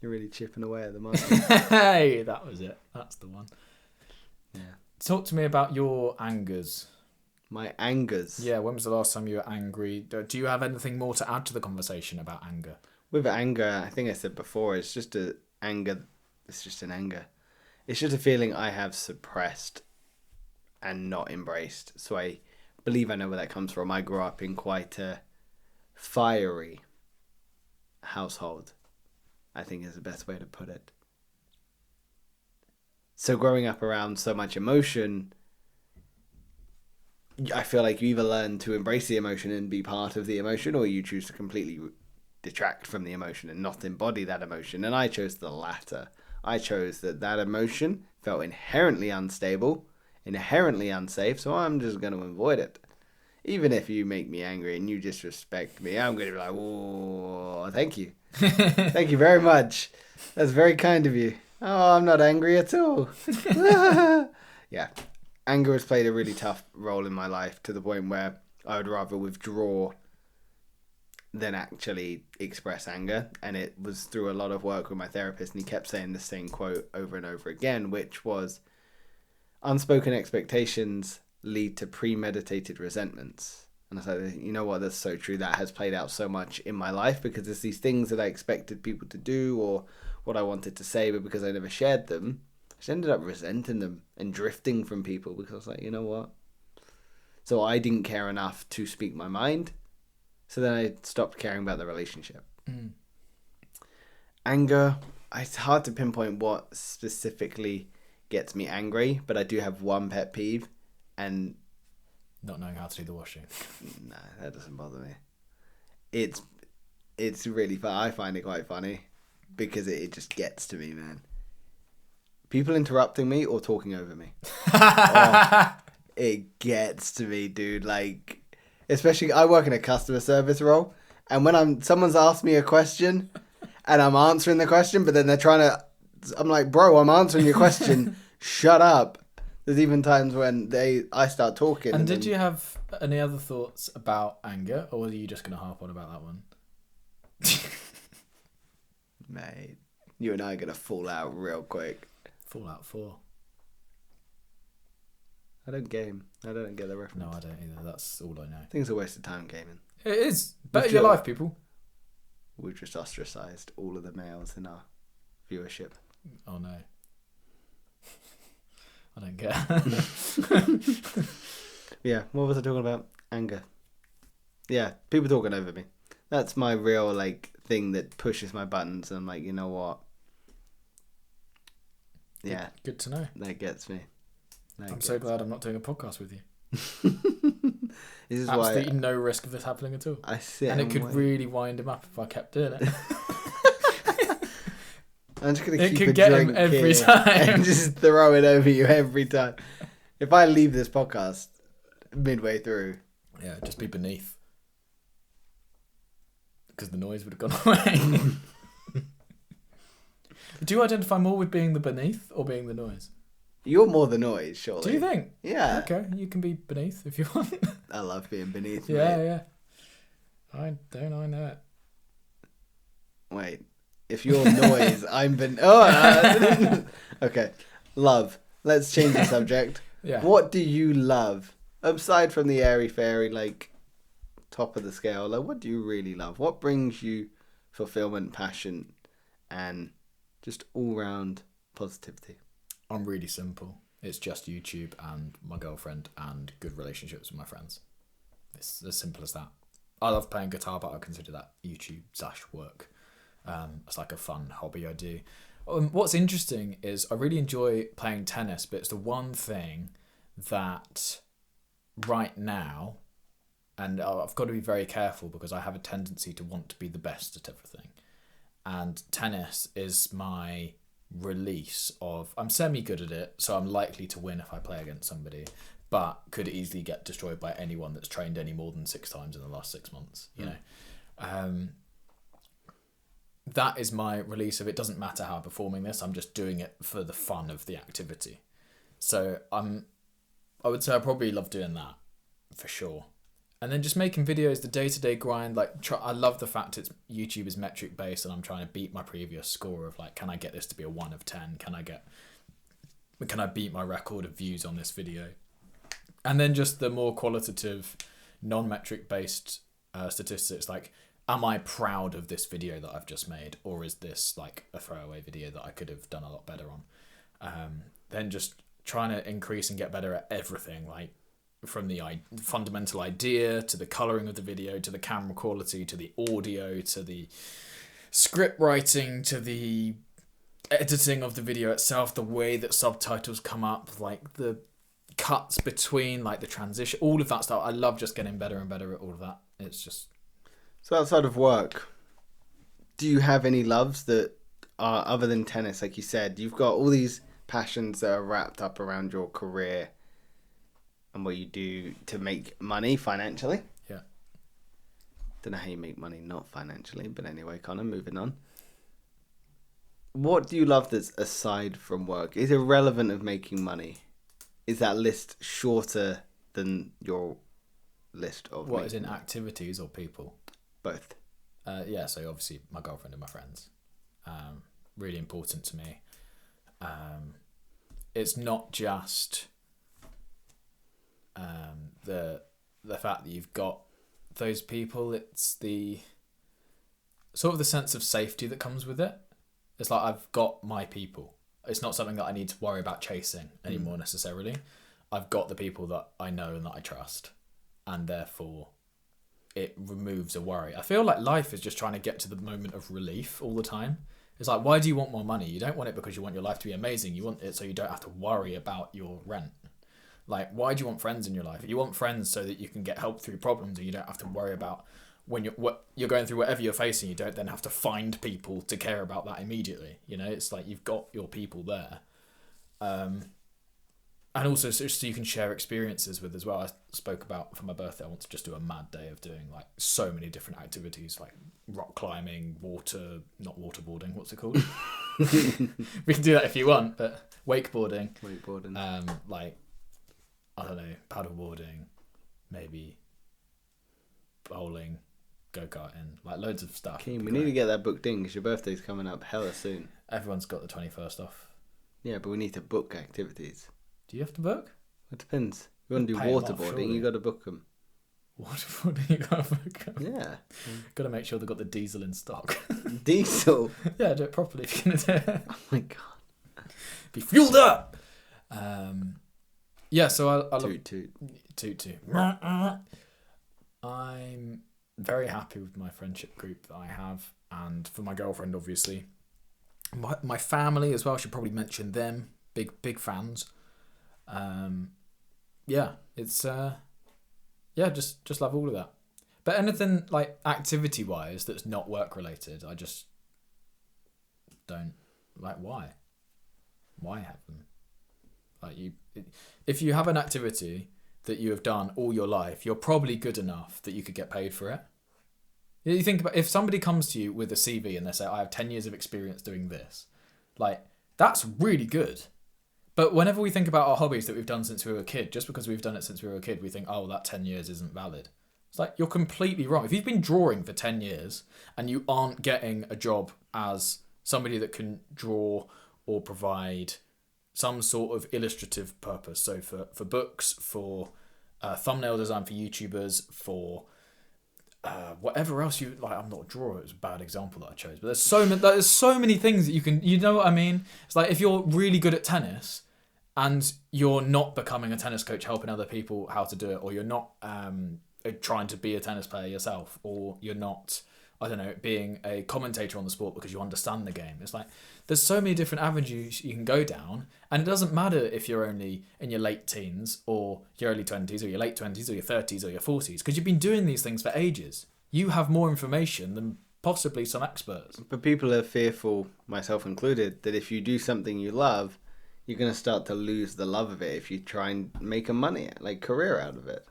A: you're really chipping away at the moment.
B: Hey, that was it. That's the one.
A: Yeah.
B: Talk to me about your angers.
A: My angers?
B: Yeah, when was the last time you were angry? Do you have anything more to add to the conversation about anger?
A: With anger, I think I said before, it's just an anger. It's just a feeling I have suppressed and not embraced. So I believe I know where that comes from. I grew up in quite a fiery household, I think is the best way to put it. So growing up around so much emotion, I feel like you either learn to embrace the emotion and be part of the emotion, or you choose to completely detract from the emotion and not embody that emotion. And I chose the latter. I chose that emotion felt inherently unstable, inherently unsafe, so I'm just going to avoid it. Even if you make me angry and you disrespect me, I'm going to be like, oh, thank you. Thank you very much. That's very kind of you. Oh, I'm not angry at all. Yeah. Anger has played a really tough role in my life to the point where I would rather withdraw than actually express anger. And it was through a lot of work with my therapist, and he kept saying the same quote over and over again, which was, unspoken expectations lead to premeditated resentments. And I said, you know what, that's so true. That has played out so much in my life because there's these things that I expected people to do or what I wanted to say, but because I never shared them, I just ended up resenting them and drifting from people because I was like, you know what? So I didn't care enough to speak my mind. So then I stopped caring about the relationship. Anger, it's hard to pinpoint what specifically gets me angry, but I do have one pet peeve, and
B: not knowing how to do the washing.
A: No, that doesn't bother me. It's really fun. I find it quite funny because it just gets to me, man. People interrupting me or talking over me. it gets to me, dude. Like, especially I work in a customer service role, and when someone's asked me a question, and I'm answering the question, but then they're trying to. I'm like, bro, I'm answering your question. Shut up. There's even times when I start talking.
B: And did you have any other thoughts about anger, or were you just going to harp on about that one?
A: Mate, you and I are going to fall out real quick.
B: Fallout 4.
A: I don't game. I don't get the reference.
B: No, I don't either. That's all I know.
A: I think it's a waste of time gaming.
B: It is. Better your life, people.
A: We've just ostracised all of the males in our viewership.
B: Oh, no. I don't care.
A: Yeah, what was I talking about? Anger. Yeah, people talking over me. That's my real, like, thing that pushes my buttons. And I'm like, you know what? Yeah.
B: Good to know.
A: That gets me.
B: I'm so glad I'm not doing a podcast with you.
A: This is
B: Absolutely
A: why
B: no risk of this happening at all.
A: I sit
B: and it could
A: wait.
B: really wind him up if I kept doing it.
A: I'm just gonna keep
B: could
A: a
B: get
A: drink
B: him every
A: here
B: time.
A: and just throw it over you every time. If I leave this podcast midway through,
B: Yeah, just be beneath. Because the noise would have gone away. Do you identify more with being the beneath or being the noise?
A: you're more the noise, surely.
B: Do you think?
A: Yeah.
B: Okay, you can be beneath if you want.
A: I love being beneath.
B: Yeah,
A: mate.
B: yeah. I know it.
A: Wait, if you're noise, I'm Oh. Okay, love. Let's change the subject.
B: Yeah.
A: What do you love aside from the airy fairy, like top of the scale? Like, what do you really love? What brings you fulfillment, passion, and just all round positivity?
B: I'm really simple. It's just YouTube and my girlfriend and good relationships with my friends. It's as simple as that. I love playing guitar, but I consider that YouTube/work. It's like a fun hobby I do. What's interesting is I really enjoy playing tennis, but it's the one thing that right now, and I've got to be very careful because I have a tendency to want to be the best at everything. And tennis is my release of, I'm semi-good at it, so I'm likely to win if I play against somebody, but could easily get destroyed by anyone that's trained any more than 6 times in the last 6 months, you know. That is my release of it. Doesn't matter how I'm performing this, I'm just doing it for the fun of the activity. So I would say I probably love doing that for sure. And then just making videos, the day-to-day grind. I love the fact YouTube is metric based, and I'm trying to beat my previous score of like, can I get this to be a 1 of 10? Can I beat my record of views on this video? And then just the more qualitative, non-metric based statistics, like, am I proud of this video that I've just made, or is this like a throwaway video that I could have done a lot better on? Then just trying to increase and get better at everything, like from the fundamental idea to the colouring of the video to the camera quality to the audio to the script writing to the editing of the video itself, the way that subtitles come up, like the cuts between, like the transition, all of that stuff. I love just getting better and better at all of that. It's just...
A: So outside of work, do you have any loves that are other than tennis? Like you said, you've got all these passions that are wrapped up around your career and what you do to make money financially.
B: Yeah.
A: Don't know how you make money not financially, but anyway, Connor, moving on. What do you love that's aside from work? Is irrelevant of making money? Is that list shorter than your list of...
B: What, is in activities or people?
A: Both.
B: Yeah, so obviously my girlfriend and my friends. Really important to me. It's not just the fact that you've got those people, it's the sort of the sense of safety that comes with it. It's like, I've got my people. It's not something that I need to worry about chasing anymore necessarily. I've got the people that I know and that I trust, and therefore it removes a worry. I feel like life is just trying to get to the moment of relief all the time. It's like, why do you want more money? You don't want it because you want your life to be amazing. You want it so you don't have to worry about your rent. Like, why do you want friends in your life? You want friends so that you can get help through problems, and you don't have to worry about when you're going through whatever you're facing. You don't then have to find people to care about that immediately. You know, it's like you've got your people there. And also so you can share experiences with as well. I spoke about for my birthday, I want to just do a mad day of doing like so many different activities, like rock climbing, not waterboarding, what's it called? We can do that if you want, but wakeboarding. Like, I don't know, paddleboarding, maybe bowling, go-karting, like loads of stuff.
A: Keen, we need to get that booked in because your birthday's coming up hella soon.
B: Everyone's got the 21st off.
A: Yeah, but we need to book activities.
B: Do you have to book?
A: It depends. You want to do waterboarding, you got to book them.
B: Waterboarding, you got to book them?
A: Yeah.
B: Got to make sure they've got the diesel in stock.
A: Diesel?
B: Yeah, do it properly if you're going to do it.
A: Oh my god.
B: Be fueled up! Yeah, so I love... Toot. I'm very happy with my friendship group that I have, and for my girlfriend, obviously. My family as well, I should probably mention them. Big fans. Yeah, it's just love all of that. But anything like activity wise that's not work related, I just don't like. Why have them? Like if you have an activity that you have done all your life, you're probably good enough that you could get paid for it. You think about if somebody comes to you with a CV and they say, I have 10 years of experience doing this, like that's really good. But whenever we think about our hobbies that we've done since we were a kid, just because we've done it since we were a kid, we think, oh, that 10 years isn't valid. It's like, you're completely wrong. If you've been drawing for 10 years and you aren't getting a job as somebody that can draw or provide some sort of illustrative purpose, so for books, for thumbnail design for YouTubers, for whatever else you like. I'm not a drawer, it's a bad example that I chose, but there's so many things that you can, you know what I mean? It's like if you're really good at tennis and you're not becoming a tennis coach helping other people how to do it, or you're not trying to be a tennis player yourself, or you're not, I don't know, being a commentator on the sport because you understand the game. It's like there's so many different avenues you can go down, and it doesn't matter if you're only in your late teens or your early 20s or your late 20s or your 30s or your 40s, because you've been doing these things for ages. You have more information than possibly some experts.
A: But people are fearful, myself included, that if you do something you love, you're going to start to lose the love of it if you try and make a money, like career out of it.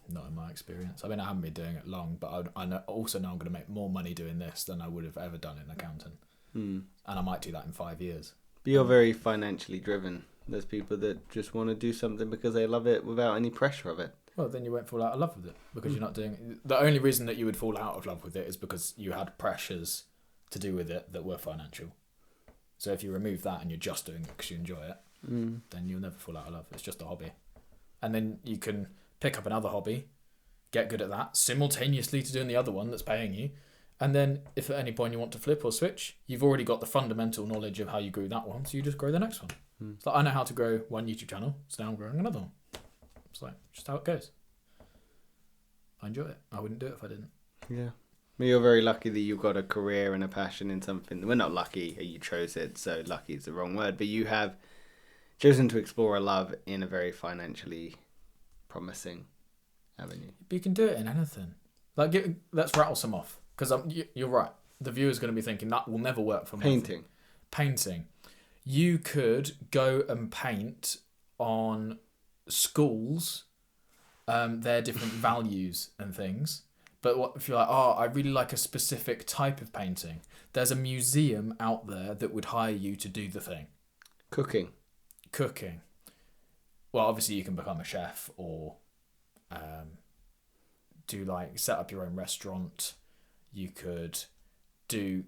B: Not in my experience. I mean, I haven't been doing it long, but I also know I'm going to make more money doing this than I would have ever done in accounting. And I might do that in 5 years.
A: But you're very financially driven. There's people that just want to do something because they love it without any pressure of it.
B: Well, then you won't fall out of love with it because you're not doing... The only reason that you would fall out of love with it is because you had pressures to do with it that were financial. So if you remove that and you're just doing it because you enjoy it, then you'll never fall out of love. It's just a hobby. And then you can pick up another hobby, get good at that, simultaneously to doing the other one that's paying you. And then if at any point you want to flip or switch, you've already got the fundamental knowledge of how you grew that one, so you just grow the next one. It's like I know how to grow one YouTube channel, so now I'm growing another one. It's like just how it goes. I enjoy it. I wouldn't do it if I didn't.
A: Yeah. Well, you're very lucky that you've got a career and a passion in something. We're not lucky you chose it, so lucky is the wrong word, but you have chosen to explore a love in a very financially promising avenue.
B: But you can do it in anything. Like, let's rattle some off. Because you're right. The viewer's going to be thinking that will never work for me. Painting. You could go and paint on schools, their different values and things. But what if you're like, oh, I really like a specific type of painting? There's a museum out there that would hire you to do the thing.
A: Cooking.
B: Well, obviously you can become a chef or set up your own restaurant. You could do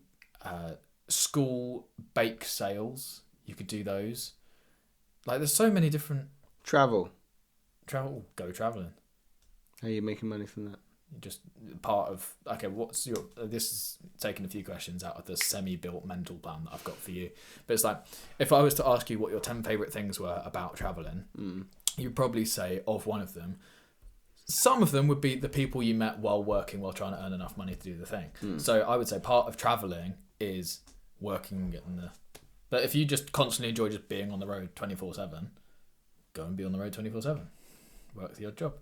B: school bake sales. You could do those. Like, there's so many different...
A: Travel.
B: Go travelling.
A: How are you making money from that?
B: Just part of... Okay, what's your... This is taking a few questions out of the semi-built mental plan that I've got for you. But it's like, if I was to ask you what your 10 favourite things were about travelling, you'd probably say, of one of them, some of them would be the people you met while working, while trying to earn enough money to do the thing. So I would say part of travelling is working and getting the... But if you just constantly enjoy just being on the road 24/7, go and be on the road 24/7. Work the odd job.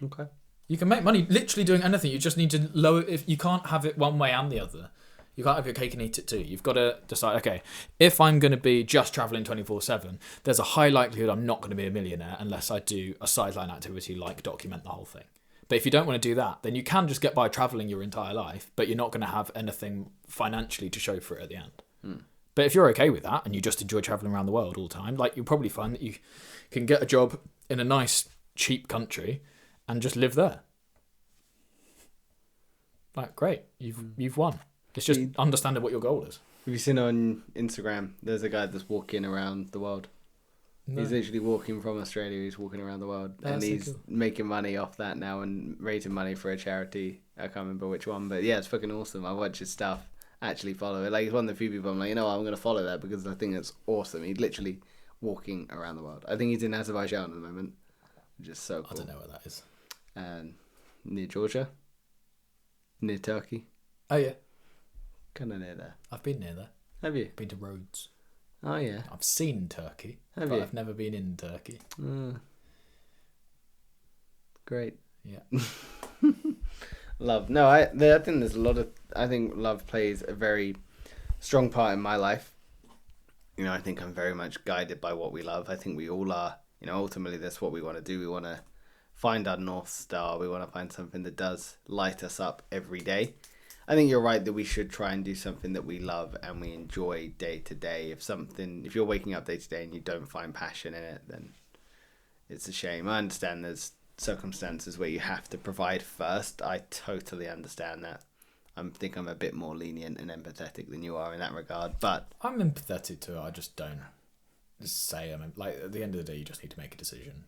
A: Okay.
B: You can make money literally doing anything. You just need to lower... If you can't have it one way and the other. You can't have your cake and eat it too. You've got to decide, okay, if I'm going to be just travelling 24/7, there's a high likelihood I'm not going to be a millionaire unless I do a sideline activity like document the whole thing. But if you don't want to do that, then you can just get by travelling your entire life, but you're not going to have anything financially to show for it at the end. But if you're okay with that and you just enjoy travelling around the world all the time, like, you'll probably find that you can get a job in a nice, cheap country and just live there. Like, great, you've won. It's just understanding what your goal is.
A: Have you seen on Instagram, there's a guy that's walking around the world. No. He's literally walking from Australia, he's walking around the world. And he's making money off that now and raising money for a charity. I can't remember which one, but yeah, it's fucking awesome. I watch his stuff, actually follow it. Like, he's one of the few people I'm like, you know what, I'm going to follow that because I think it's awesome. He's literally walking around the world. I think he's in Azerbaijan at the moment, which is so cool.
B: I don't know where that is.
A: Near Georgia. Near Turkey.
B: Oh, yeah.
A: Kind of near there.
B: I've been near there.
A: Have you?
B: Been to Rhodes.
A: Oh, yeah.
B: I've seen Turkey,
A: but
B: I've never been in Turkey.
A: Great.
B: Yeah.
A: Love. No, I think there's a lot of... I think love plays a very strong part in my life. You know, I think I'm very much guided by what we love. I think we all are. You know, ultimately, that's what we want to do. We want to find our North Star. We want to find something that does light us up every day. I think you're right that we should try and do something that we love and we enjoy day to day. If you're waking up day to day and you don't find passion in it, then it's a shame. I understand there's circumstances where you have to provide first. I totally understand that. I think I'm a bit more lenient and empathetic than you are in that regard. But
B: I'm empathetic to it. I just don't just say I'm like, at the end of the day, you just need to make a decision.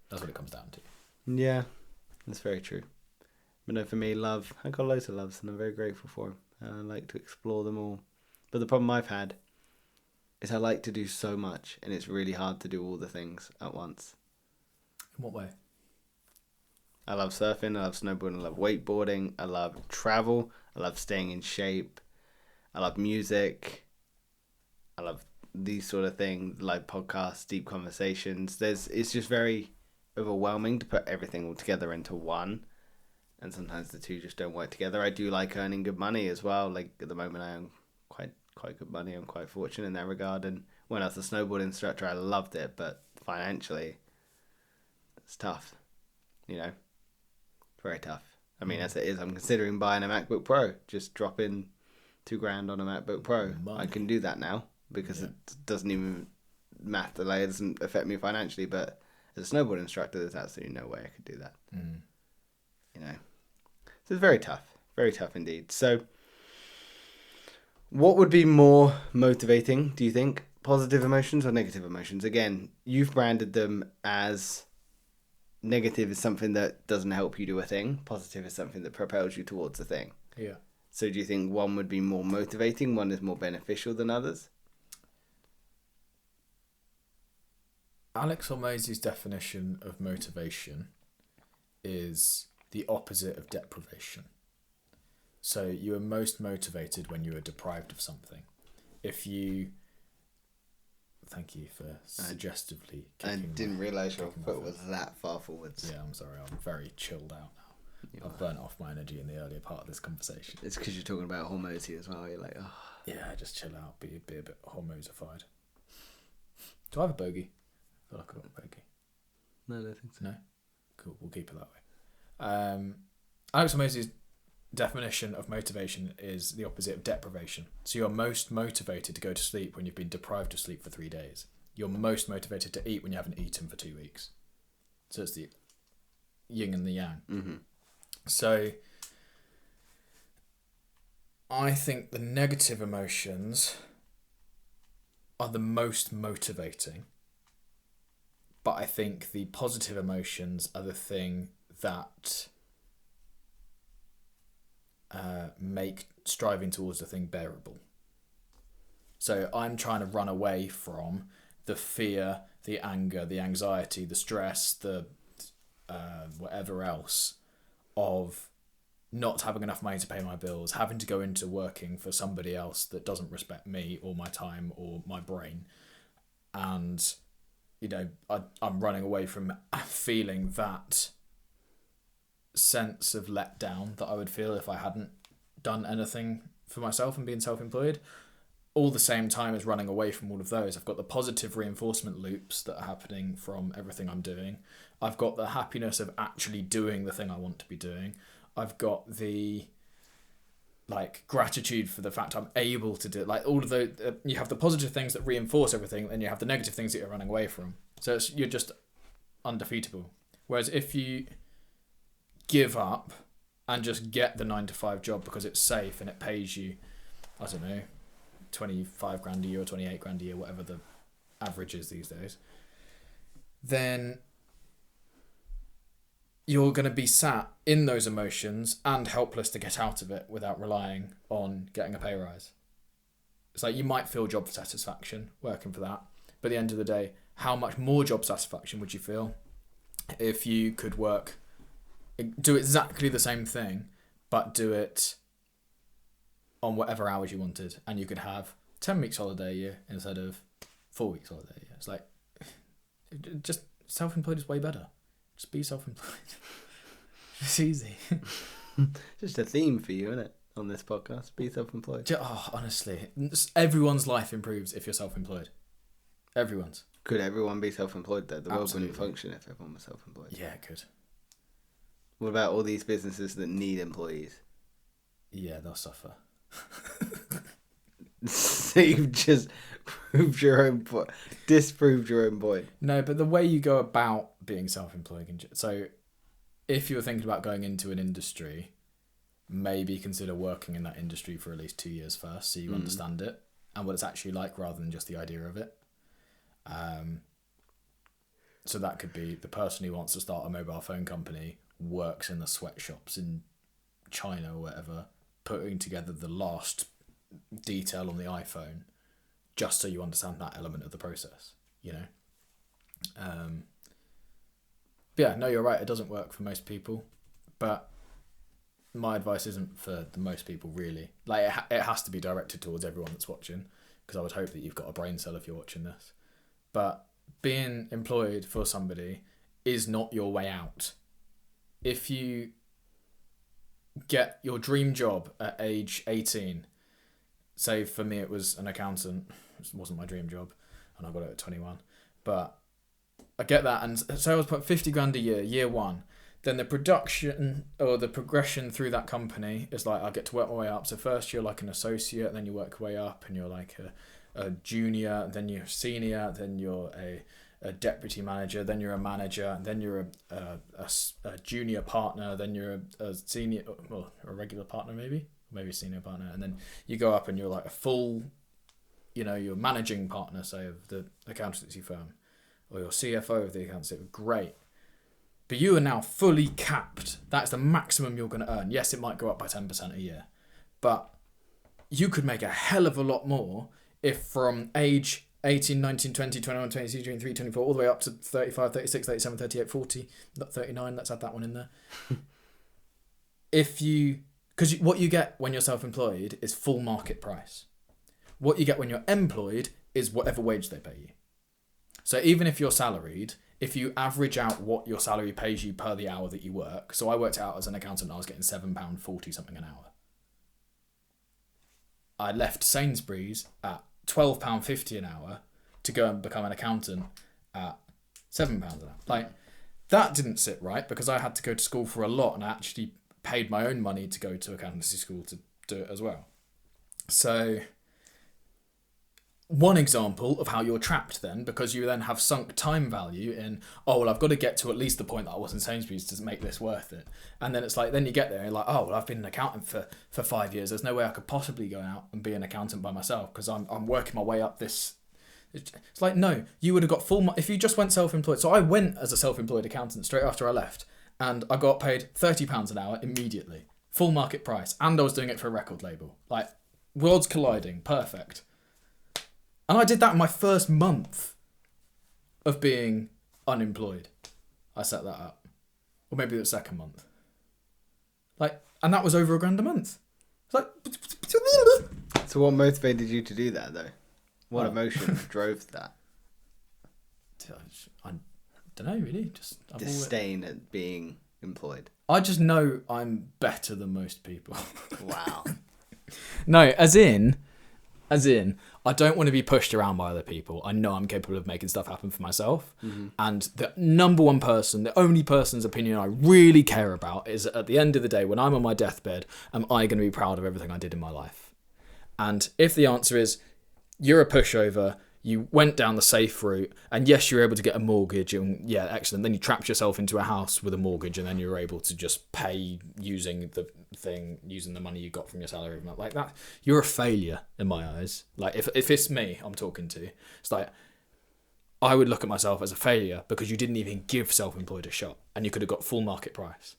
B: That's what it comes down to.
A: Yeah, that's very true. But no, for me, love, I got loads of loves and I'm very grateful for them. And I like to explore them all. But the problem I've had is I like to do so much and it's really hard to do all the things at once.
B: In what way?
A: I love surfing, I love snowboarding, I love wakeboarding, I love travel, I love staying in shape, I love music, I love these sort of things, like podcasts, deep conversations. It's just very overwhelming to put everything all together into one. And sometimes the two just don't work together. I do like earning good money as well. Like, at the moment, I earn quite good money. I'm quite fortunate in that regard. And when I was a snowboard instructor, I loved it. But financially, it's tough. You know, very tough. I mean, as it is, I'm considering buying a MacBook Pro. Just dropping $2,000 on a MacBook Pro.
B: Money.
A: I can do that now because it doesn't even matter. Like, it doesn't affect me financially. But as a snowboard instructor, there's absolutely no way I could do that. You know. So it's very tough indeed. So what would be more motivating, do you think? Positive emotions or negative emotions? Again, you've branded them as negative is something that doesn't help you do a thing. Positive is something that propels you towards a thing.
B: Yeah.
A: So do you think one would be more motivating, one is more beneficial than others?
B: Alex Hormozy's definition of motivation is the opposite of deprivation. So you are most motivated when you are deprived of something. Thank you for suggestively
A: I didn't realise your foot was that far forwards.
B: Yeah, I'm sorry, I'm very chilled out now. I've burnt off my energy in the earlier part of this conversation.
A: It's because you're talking about Hormozy as well. You're like, oh.
B: Yeah, just chill out, be a bit hormosified. Do I have a bogey? I feel like I've got a bogey.
A: No, I don't think so.
B: No? Cool, we'll keep it that way. Alex Hormozy's definition of motivation is the opposite of deprivation. So you're most motivated to go to sleep when you've been deprived of sleep for 3 days. You're most motivated to eat when you haven't eaten for 2 weeks. So it's the yin and the yang.
A: Mm-hmm.
B: So I think the negative emotions are the most motivating, but I think the positive emotions are the thing that make striving towards the thing bearable. So I'm trying to run away from the fear, the anger, the anxiety, the stress, the whatever else of not having enough money to pay my bills, having to go into working for somebody else that doesn't respect me or my time or my brain. And, you know, I'm running away from feeling that sense of letdown that I would feel if I hadn't done anything for myself and being self-employed, all the same time as running away from all of those, I've got the positive reinforcement loops that are happening from everything I'm doing. I've got the happiness of actually doing the thing I want to be doing. I've got the gratitude for the fact I'm able to do it. Like all of the you have the positive things that reinforce everything, and you have the negative things that you're running away from. So you're just undefeatable. Whereas if you give up and just get the 9-to-5 job because it's safe and it pays you, I don't know, 25 grand a year or 28 grand a year, whatever the average is these days, then you're going to be sat in those emotions and helpless to get out of it without relying on getting a pay rise. It's like you might feel job satisfaction working for that, but at the end of the day, how much more job satisfaction would you feel if you could do exactly the same thing, but do it on whatever hours you wanted, and you could have 10 weeks holiday a year instead of 4 weeks holiday a year? It's like, just self-employed is way better. Just be self-employed. It's easy.
A: Just a theme for you, isn't it, on this podcast? Be self-employed.
B: Honestly, everyone's life improves if you're self-employed. Everyone's.
A: Could everyone be self-employed though? The world
B: Absolutely.
A: wouldn't function if everyone was self-employed.
B: Yeah, it could.
A: What about all these businesses that need employees?
B: Yeah, they'll suffer.
A: So you've just disproved your own point.
B: No, but the way you go about being self-employed, so if you're thinking about going into an industry, maybe consider working in that industry for at least 2 years first, so you understand it and what it's actually like, rather than just the idea of it. So that could be the person who wants to start a mobile phone company works in the sweatshops in China or whatever, putting together the last detail on the iPhone, just so you understand that element of the process, you know. But yeah, no, you're right, it doesn't work for most people, but my advice isn't for the most people really. Like it has to be directed towards everyone that's watching, because I would hope that you've got a brain cell if you're watching this. But being employed for somebody is not your way out. If you get your dream job at age 18, say for me it was an accountant, it wasn't my dream job, and I got it at 21, but I get that, and so I was put 50 grand a year one, then the production or the progression through that company is like I get to work my way up. So first you're like an associate, and then you work your way up and you're like a junior, then you're a senior, then you're a deputy manager, then you're a manager, then you're a junior partner, then you're a senior, well, a regular partner maybe a senior partner, and then you go up and you're like a full, you're managing partner, say, of the accountancy firm, or you're CFO of the accountancy. Great. But you are now fully capped. That's the maximum you're going to earn. Yes, it might go up by 10% a year, but you could make a hell of a lot more if from age 18, 19, 20, 21, 22, 23, 24, all the way up to 35, 36, 37, 38, 40, not 39, let's add that one in there. Because what you get when you're self-employed is full market price. What you get when you're employed is whatever wage they pay you. So even if you're salaried, if you average out what your salary pays you per the hour that you work, so I worked out as an accountant, I was getting £7.40 something an hour. I left Sainsbury's at £12.50 an hour to go and become an accountant at £7 an hour. Like, that didn't sit right, because I had to go to school for a lot, and I actually paid my own money to go to accountancy school to do it as well. So one example of how you're trapped then, because you then have sunk time value in, I've got to get to at least the point that I was in Sainsbury's to make this worth it. And then it's like, then you get there and you're like, I've been an accountant for 5 years. There's no way I could possibly go out and be an accountant by myself, because I'm working my way up this. It's like, no, you would have got if you just went self-employed. So I went as a self-employed accountant straight after I left, and I got paid £30 an hour immediately, full market price. And I was doing it for a record label. Like, worlds colliding, perfect. And I did that in my first month of being unemployed. I set that up. Or maybe the second month. And that was over £1,000 a month.
A: So what motivated you to do that, though? What emotion drove that?
B: I don't know, really. Just
A: disdain at being employed.
B: I just know I'm better than most people.
A: Wow.
B: No, as in, I don't want to be pushed around by other people. I know I'm capable of making stuff happen for myself.
A: Mm-hmm.
B: And the number one person, the only person's opinion I really care about is at the end of the day, when I'm on my deathbed, am I going to be proud of everything I did in my life? And if the answer is, you're a pushover, you went down the safe route, and yes, you're able to get a mortgage, and yeah, excellent. Then you trapped yourself into a house with a mortgage, and then you're able to just pay using the money you got from your salary, like that. You're a failure in my eyes. Like if it's me I'm talking to, it's like I would look at myself as a failure because you didn't even give self-employed a shot, and you could have got full market price.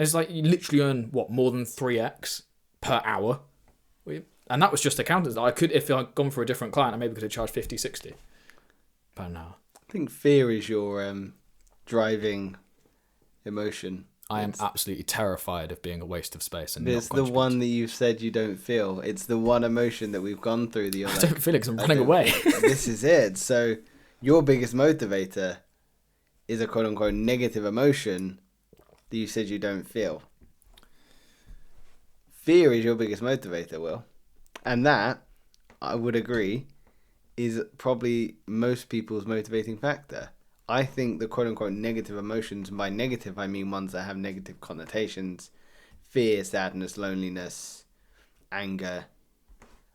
B: It's like you literally earn more than 3x per hour. And that was just accountants. I could, if I'd gone for a different client, I maybe could have charged 50, 60 per an hour.
A: I think fear is your driving emotion.
B: I am absolutely terrified of being a waste of space. And
A: it's the one that you've said you don't feel. It's the one emotion that we've gone through. That you're
B: I don't feel it because I'm running away.
A: This is it. So your biggest motivator is a quote-unquote negative emotion that you said you don't feel. Fear is your biggest motivator, Will. And that, I would agree, is probably most people's motivating factor. I think the quote-unquote negative emotions, by negative I mean ones that have negative connotations, fear, sadness, loneliness, anger.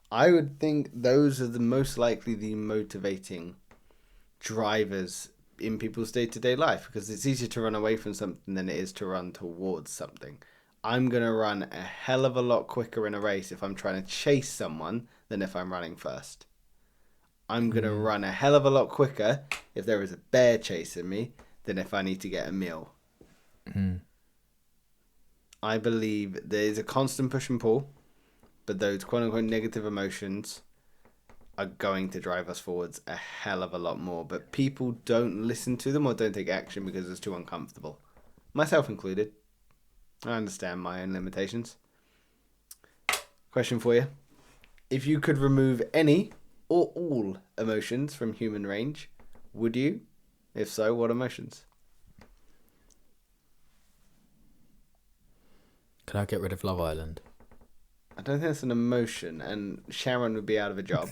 A: I would think those are the most likely the motivating drivers in people's day-to-day life, because it's easier to run away from something than it is to run towards something. I'm going to run a hell of a lot quicker in a race if I'm trying to chase someone than if I'm running first. I'm going to run a hell of a lot quicker if there is a bear chasing me than if I need to get a meal. I believe there is a constant push and pull, but those quote-unquote negative emotions are going to drive us forwards a hell of a lot more. But people don't listen to them or don't take action because it's too uncomfortable. Myself included. I understand my own limitations. Question for you. If you could remove any or all emotions from human range, would you? If so, what emotions?
B: Could I get rid of Love Island?
A: I don't think it's an emotion, and Sharon would be out of a job.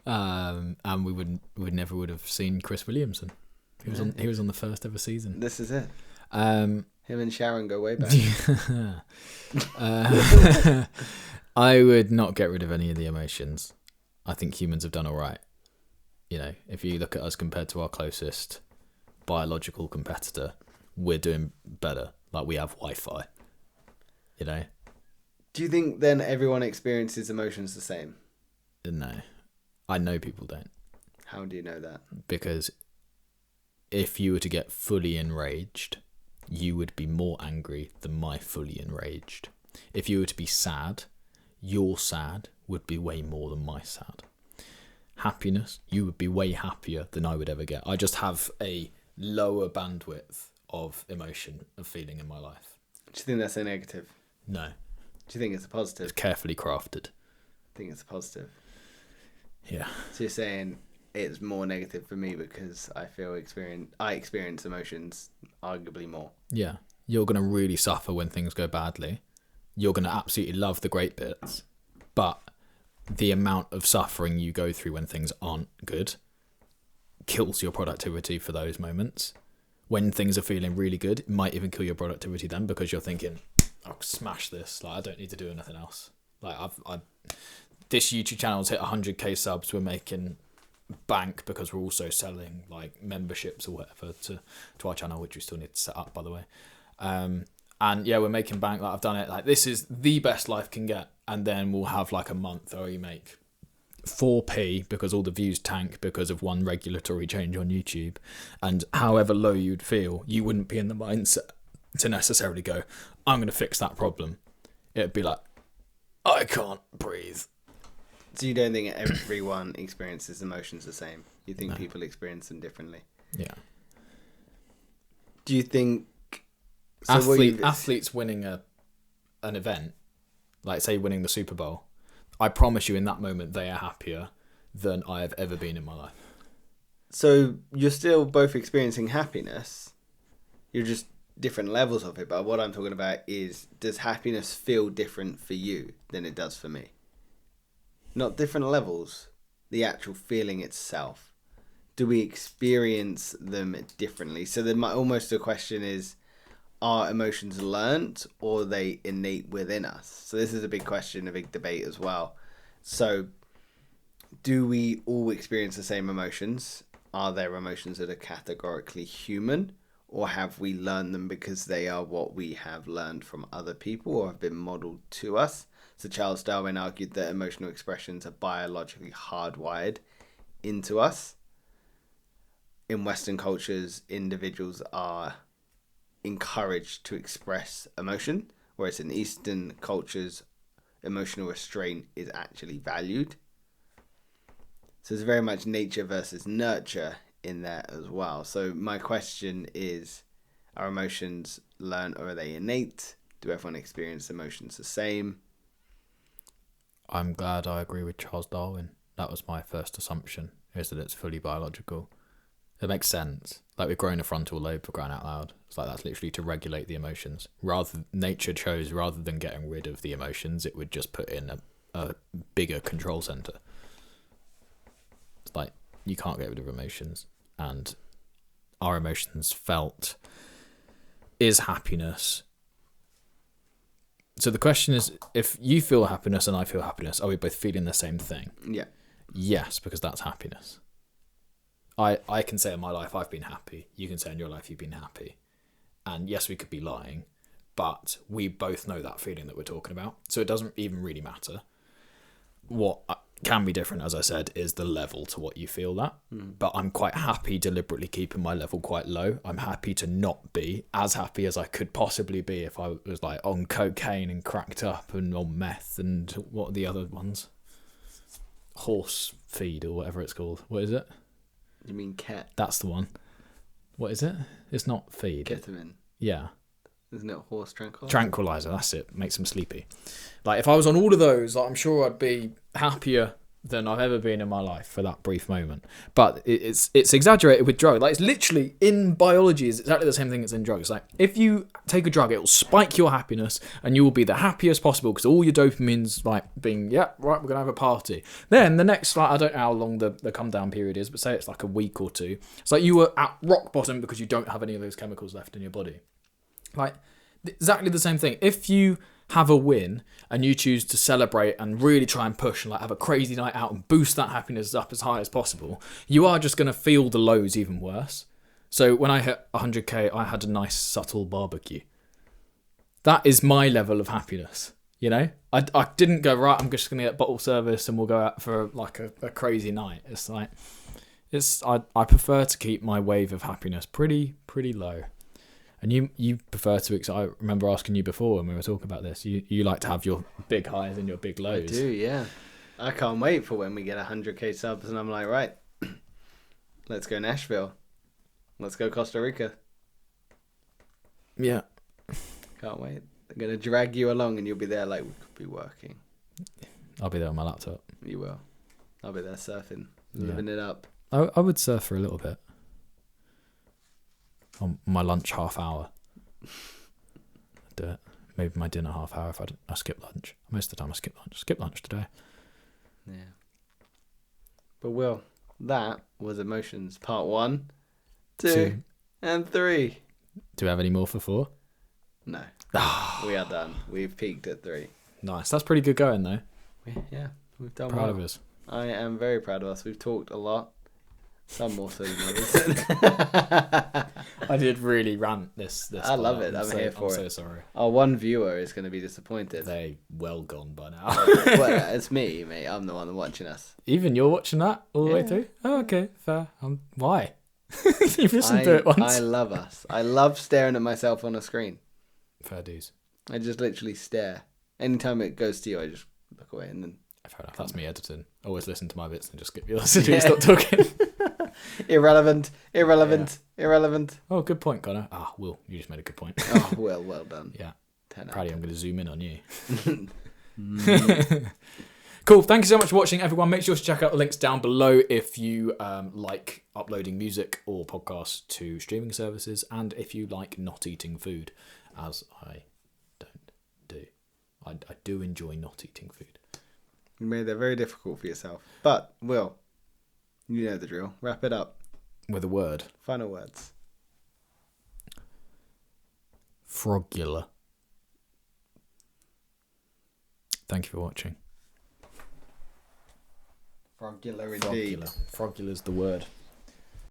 B: And we never would have seen Chris Williamson. He was on the first ever season.
A: This is it. Him and Sharon go way back.
B: I would not get rid of any of the emotions. I think humans have done all right. You know, if you look at us compared to our closest biological competitor, we're doing better. Like, we have Wi-Fi. You know?
A: Do you think then everyone experiences emotions the same?
B: No. I know people don't.
A: How do you know that?
B: Because if you were to get fully enraged, you would be more angry than my fully enraged. If you were to be sad, your sad would be way more than my sad. Happiness, you would be way happier than I would ever get. I just have a lower bandwidth of emotion, of feeling in my life.
A: Do you think that's a negative?
B: No.
A: Do you think it's a positive?
B: It's carefully crafted.
A: I think it's a positive.
B: Yeah.
A: So you're saying it's more negative for me because I experience emotions arguably more.
B: Yeah. You're going to really suffer when things go badly. You're going to absolutely love the great bits. But the amount of suffering you go through when things aren't good kills your productivity for those moments. When things are feeling really good, it might even kill your productivity then, because you're thinking, I'll smash this. Like, I don't need to do anything else. Like, this YouTube channel's hit 100k subs. We're making bank because we're also selling like memberships or whatever to our channel, which we still need to set up, by the way. And yeah, we're making bank. Like, I've done it. Like, this is the best life can get. And then we'll have like a month where we make 4p because all the views tank because of one regulatory change on YouTube. And however low you'd feel, you wouldn't be in the mindset to necessarily go, I'm going to fix that problem. It'd be like, I can't breathe.
A: So you don't think everyone experiences emotions the same? You think
B: No.
A: people experience them differently?
B: Yeah.
A: Do you think
B: athletes winning an event, like say winning the Super Bowl, I promise you in that moment they are happier than I have ever been in my life.
A: So you're still both experiencing happiness. You're just different levels of it, but what I'm talking about is, does happiness feel different for you than it does for me? Not different levels, the actual feeling itself. Do we experience them differently? So then almost the question is, are emotions learnt or are they innate within us? So this is a big question, a big debate as well. So do we all experience the same emotions? Are there emotions that are categorically human? Or have we learned them because they are what we have learned from other people or have been modelled to us? So Charles Darwin argued that emotional expressions are biologically hardwired into us. In Western cultures, individuals are encouraged to express emotion, whereas in Eastern cultures, emotional restraint is actually valued. So there's very much nature versus nurture in there as well. So my question is, are emotions learned or are they innate? Do everyone experience emotions the same?
B: I'm glad I agree with Charles Darwin. That was my first assumption, is that it's fully biological. It makes sense. Like, we're growing a frontal lobe, for crying out loud. It's like that's literally to regulate the emotions. Nature chose, rather than getting rid of the emotions, it would just put in a bigger control center. It's like, you can't get rid of emotions. And our emotions felt is happiness. So the question is, if you feel happiness and I feel happiness, are we both feeling the same thing?
A: Yeah.
B: Yes, because that's happiness. I can say in my life I've been happy. You can say in your life you've been happy. And yes, we could be lying, but we both know that feeling that we're talking about. So it doesn't even really matter. What can be different, as I said, is the level to what you feel that. But I'm quite happy deliberately keeping my level quite low. I'm happy to not be as happy as I could possibly be if I was like on cocaine and cracked up and on meth and what are the other ones? Horse feed or whatever it's called. What is it?
A: You mean ket?
B: That's the one. What is it? It's not feed.
A: Ketamine.
B: Yeah.
A: Isn't it horse tranquilizer?
B: Tranquilizer, that's it. Makes them sleepy. Like, if I was on all of those, like, I'm sure I'd be happier than I've ever been in my life for that brief moment. But it's exaggerated with drugs. Like, it's literally, in biology, it's exactly the same thing as in drugs. Like, if you take a drug, it will spike your happiness and you will be the happiest possible because all your dopamine's like being, yeah, right, we're going to have a party. Then the next, like, I don't know how long the come down period is, but say it's like a week or two. It's like you were at rock bottom because you don't have any of those chemicals left in your body. Like, exactly the same thing. If you have a win and you choose to celebrate and really try and push and like have a crazy night out and boost that happiness up as high as possible, you are just going to feel the lows even worse. So when I hit 100k, I had a nice subtle barbecue. That is my level of happiness. You know, I didn't go, right, I'm just going to get bottle service and we'll go out for like a crazy night. It's like, I prefer to keep my wave of happiness pretty low. And you prefer to, I remember asking you before when we were talking about this, you like to have your big highs and your big lows.
A: I do, yeah. I can't wait for when we get 100k subs and I'm like, right, let's go Nashville. Let's go Costa Rica.
B: Yeah.
A: Can't wait. I'm going to drag you along and you'll be there like we could be working.
B: I'll be there on my laptop.
A: You will. I'll be there surfing, living it up.
B: I would surf for a little bit. On my lunch half hour. I'd do it. Maybe my dinner half hour if I skip lunch. Most of the time I skip lunch. Skip lunch today.
A: Yeah. But Will, that was emotions part 1, 2, and 3.
B: Do we have any more for 4?
A: No. We are done. We've peaked at 3.
B: Nice. That's pretty good going though.
A: Yeah, we've done
B: Proud
A: well.
B: of us.
A: I am very proud of us. We've talked a lot. Some more so than others.
B: I did really rant this
A: I love it. I'm here for it.
B: I'm so sorry.
A: Our one viewer is going to be disappointed.
B: They well gone by now.
A: Well, it's me, mate. I'm the one watching us.
B: Even you're watching that all the way through? Oh, okay, fair. Why? You've listened to it once.
A: I love us. I love staring at myself on a screen.
B: Fair dues.
A: I just literally stare. Anytime it goes to you, I just look away and then...
B: Fair enough. That's me editing. Always listen to my bits and just skip yours so you stop talking.
A: Irrelevant.
B: Oh, good point, Connor. Will, you just made a good point.
A: Oh, well done.
B: Yeah.
A: 10
B: Proud of you. I'm going to zoom in on you. Cool. Thank you so much for watching, everyone. Make sure to check out the links down below if you like uploading music or podcasts to streaming services, and if you like not eating food, as I don't do. I do enjoy not eating food.
A: You made that very difficult for yourself. But, Will, you know the drill. Wrap it up.
B: With a word.
A: Final words.
B: Frogula. Thank you for watching.
A: Frogula indeed.
B: Frogula's the word.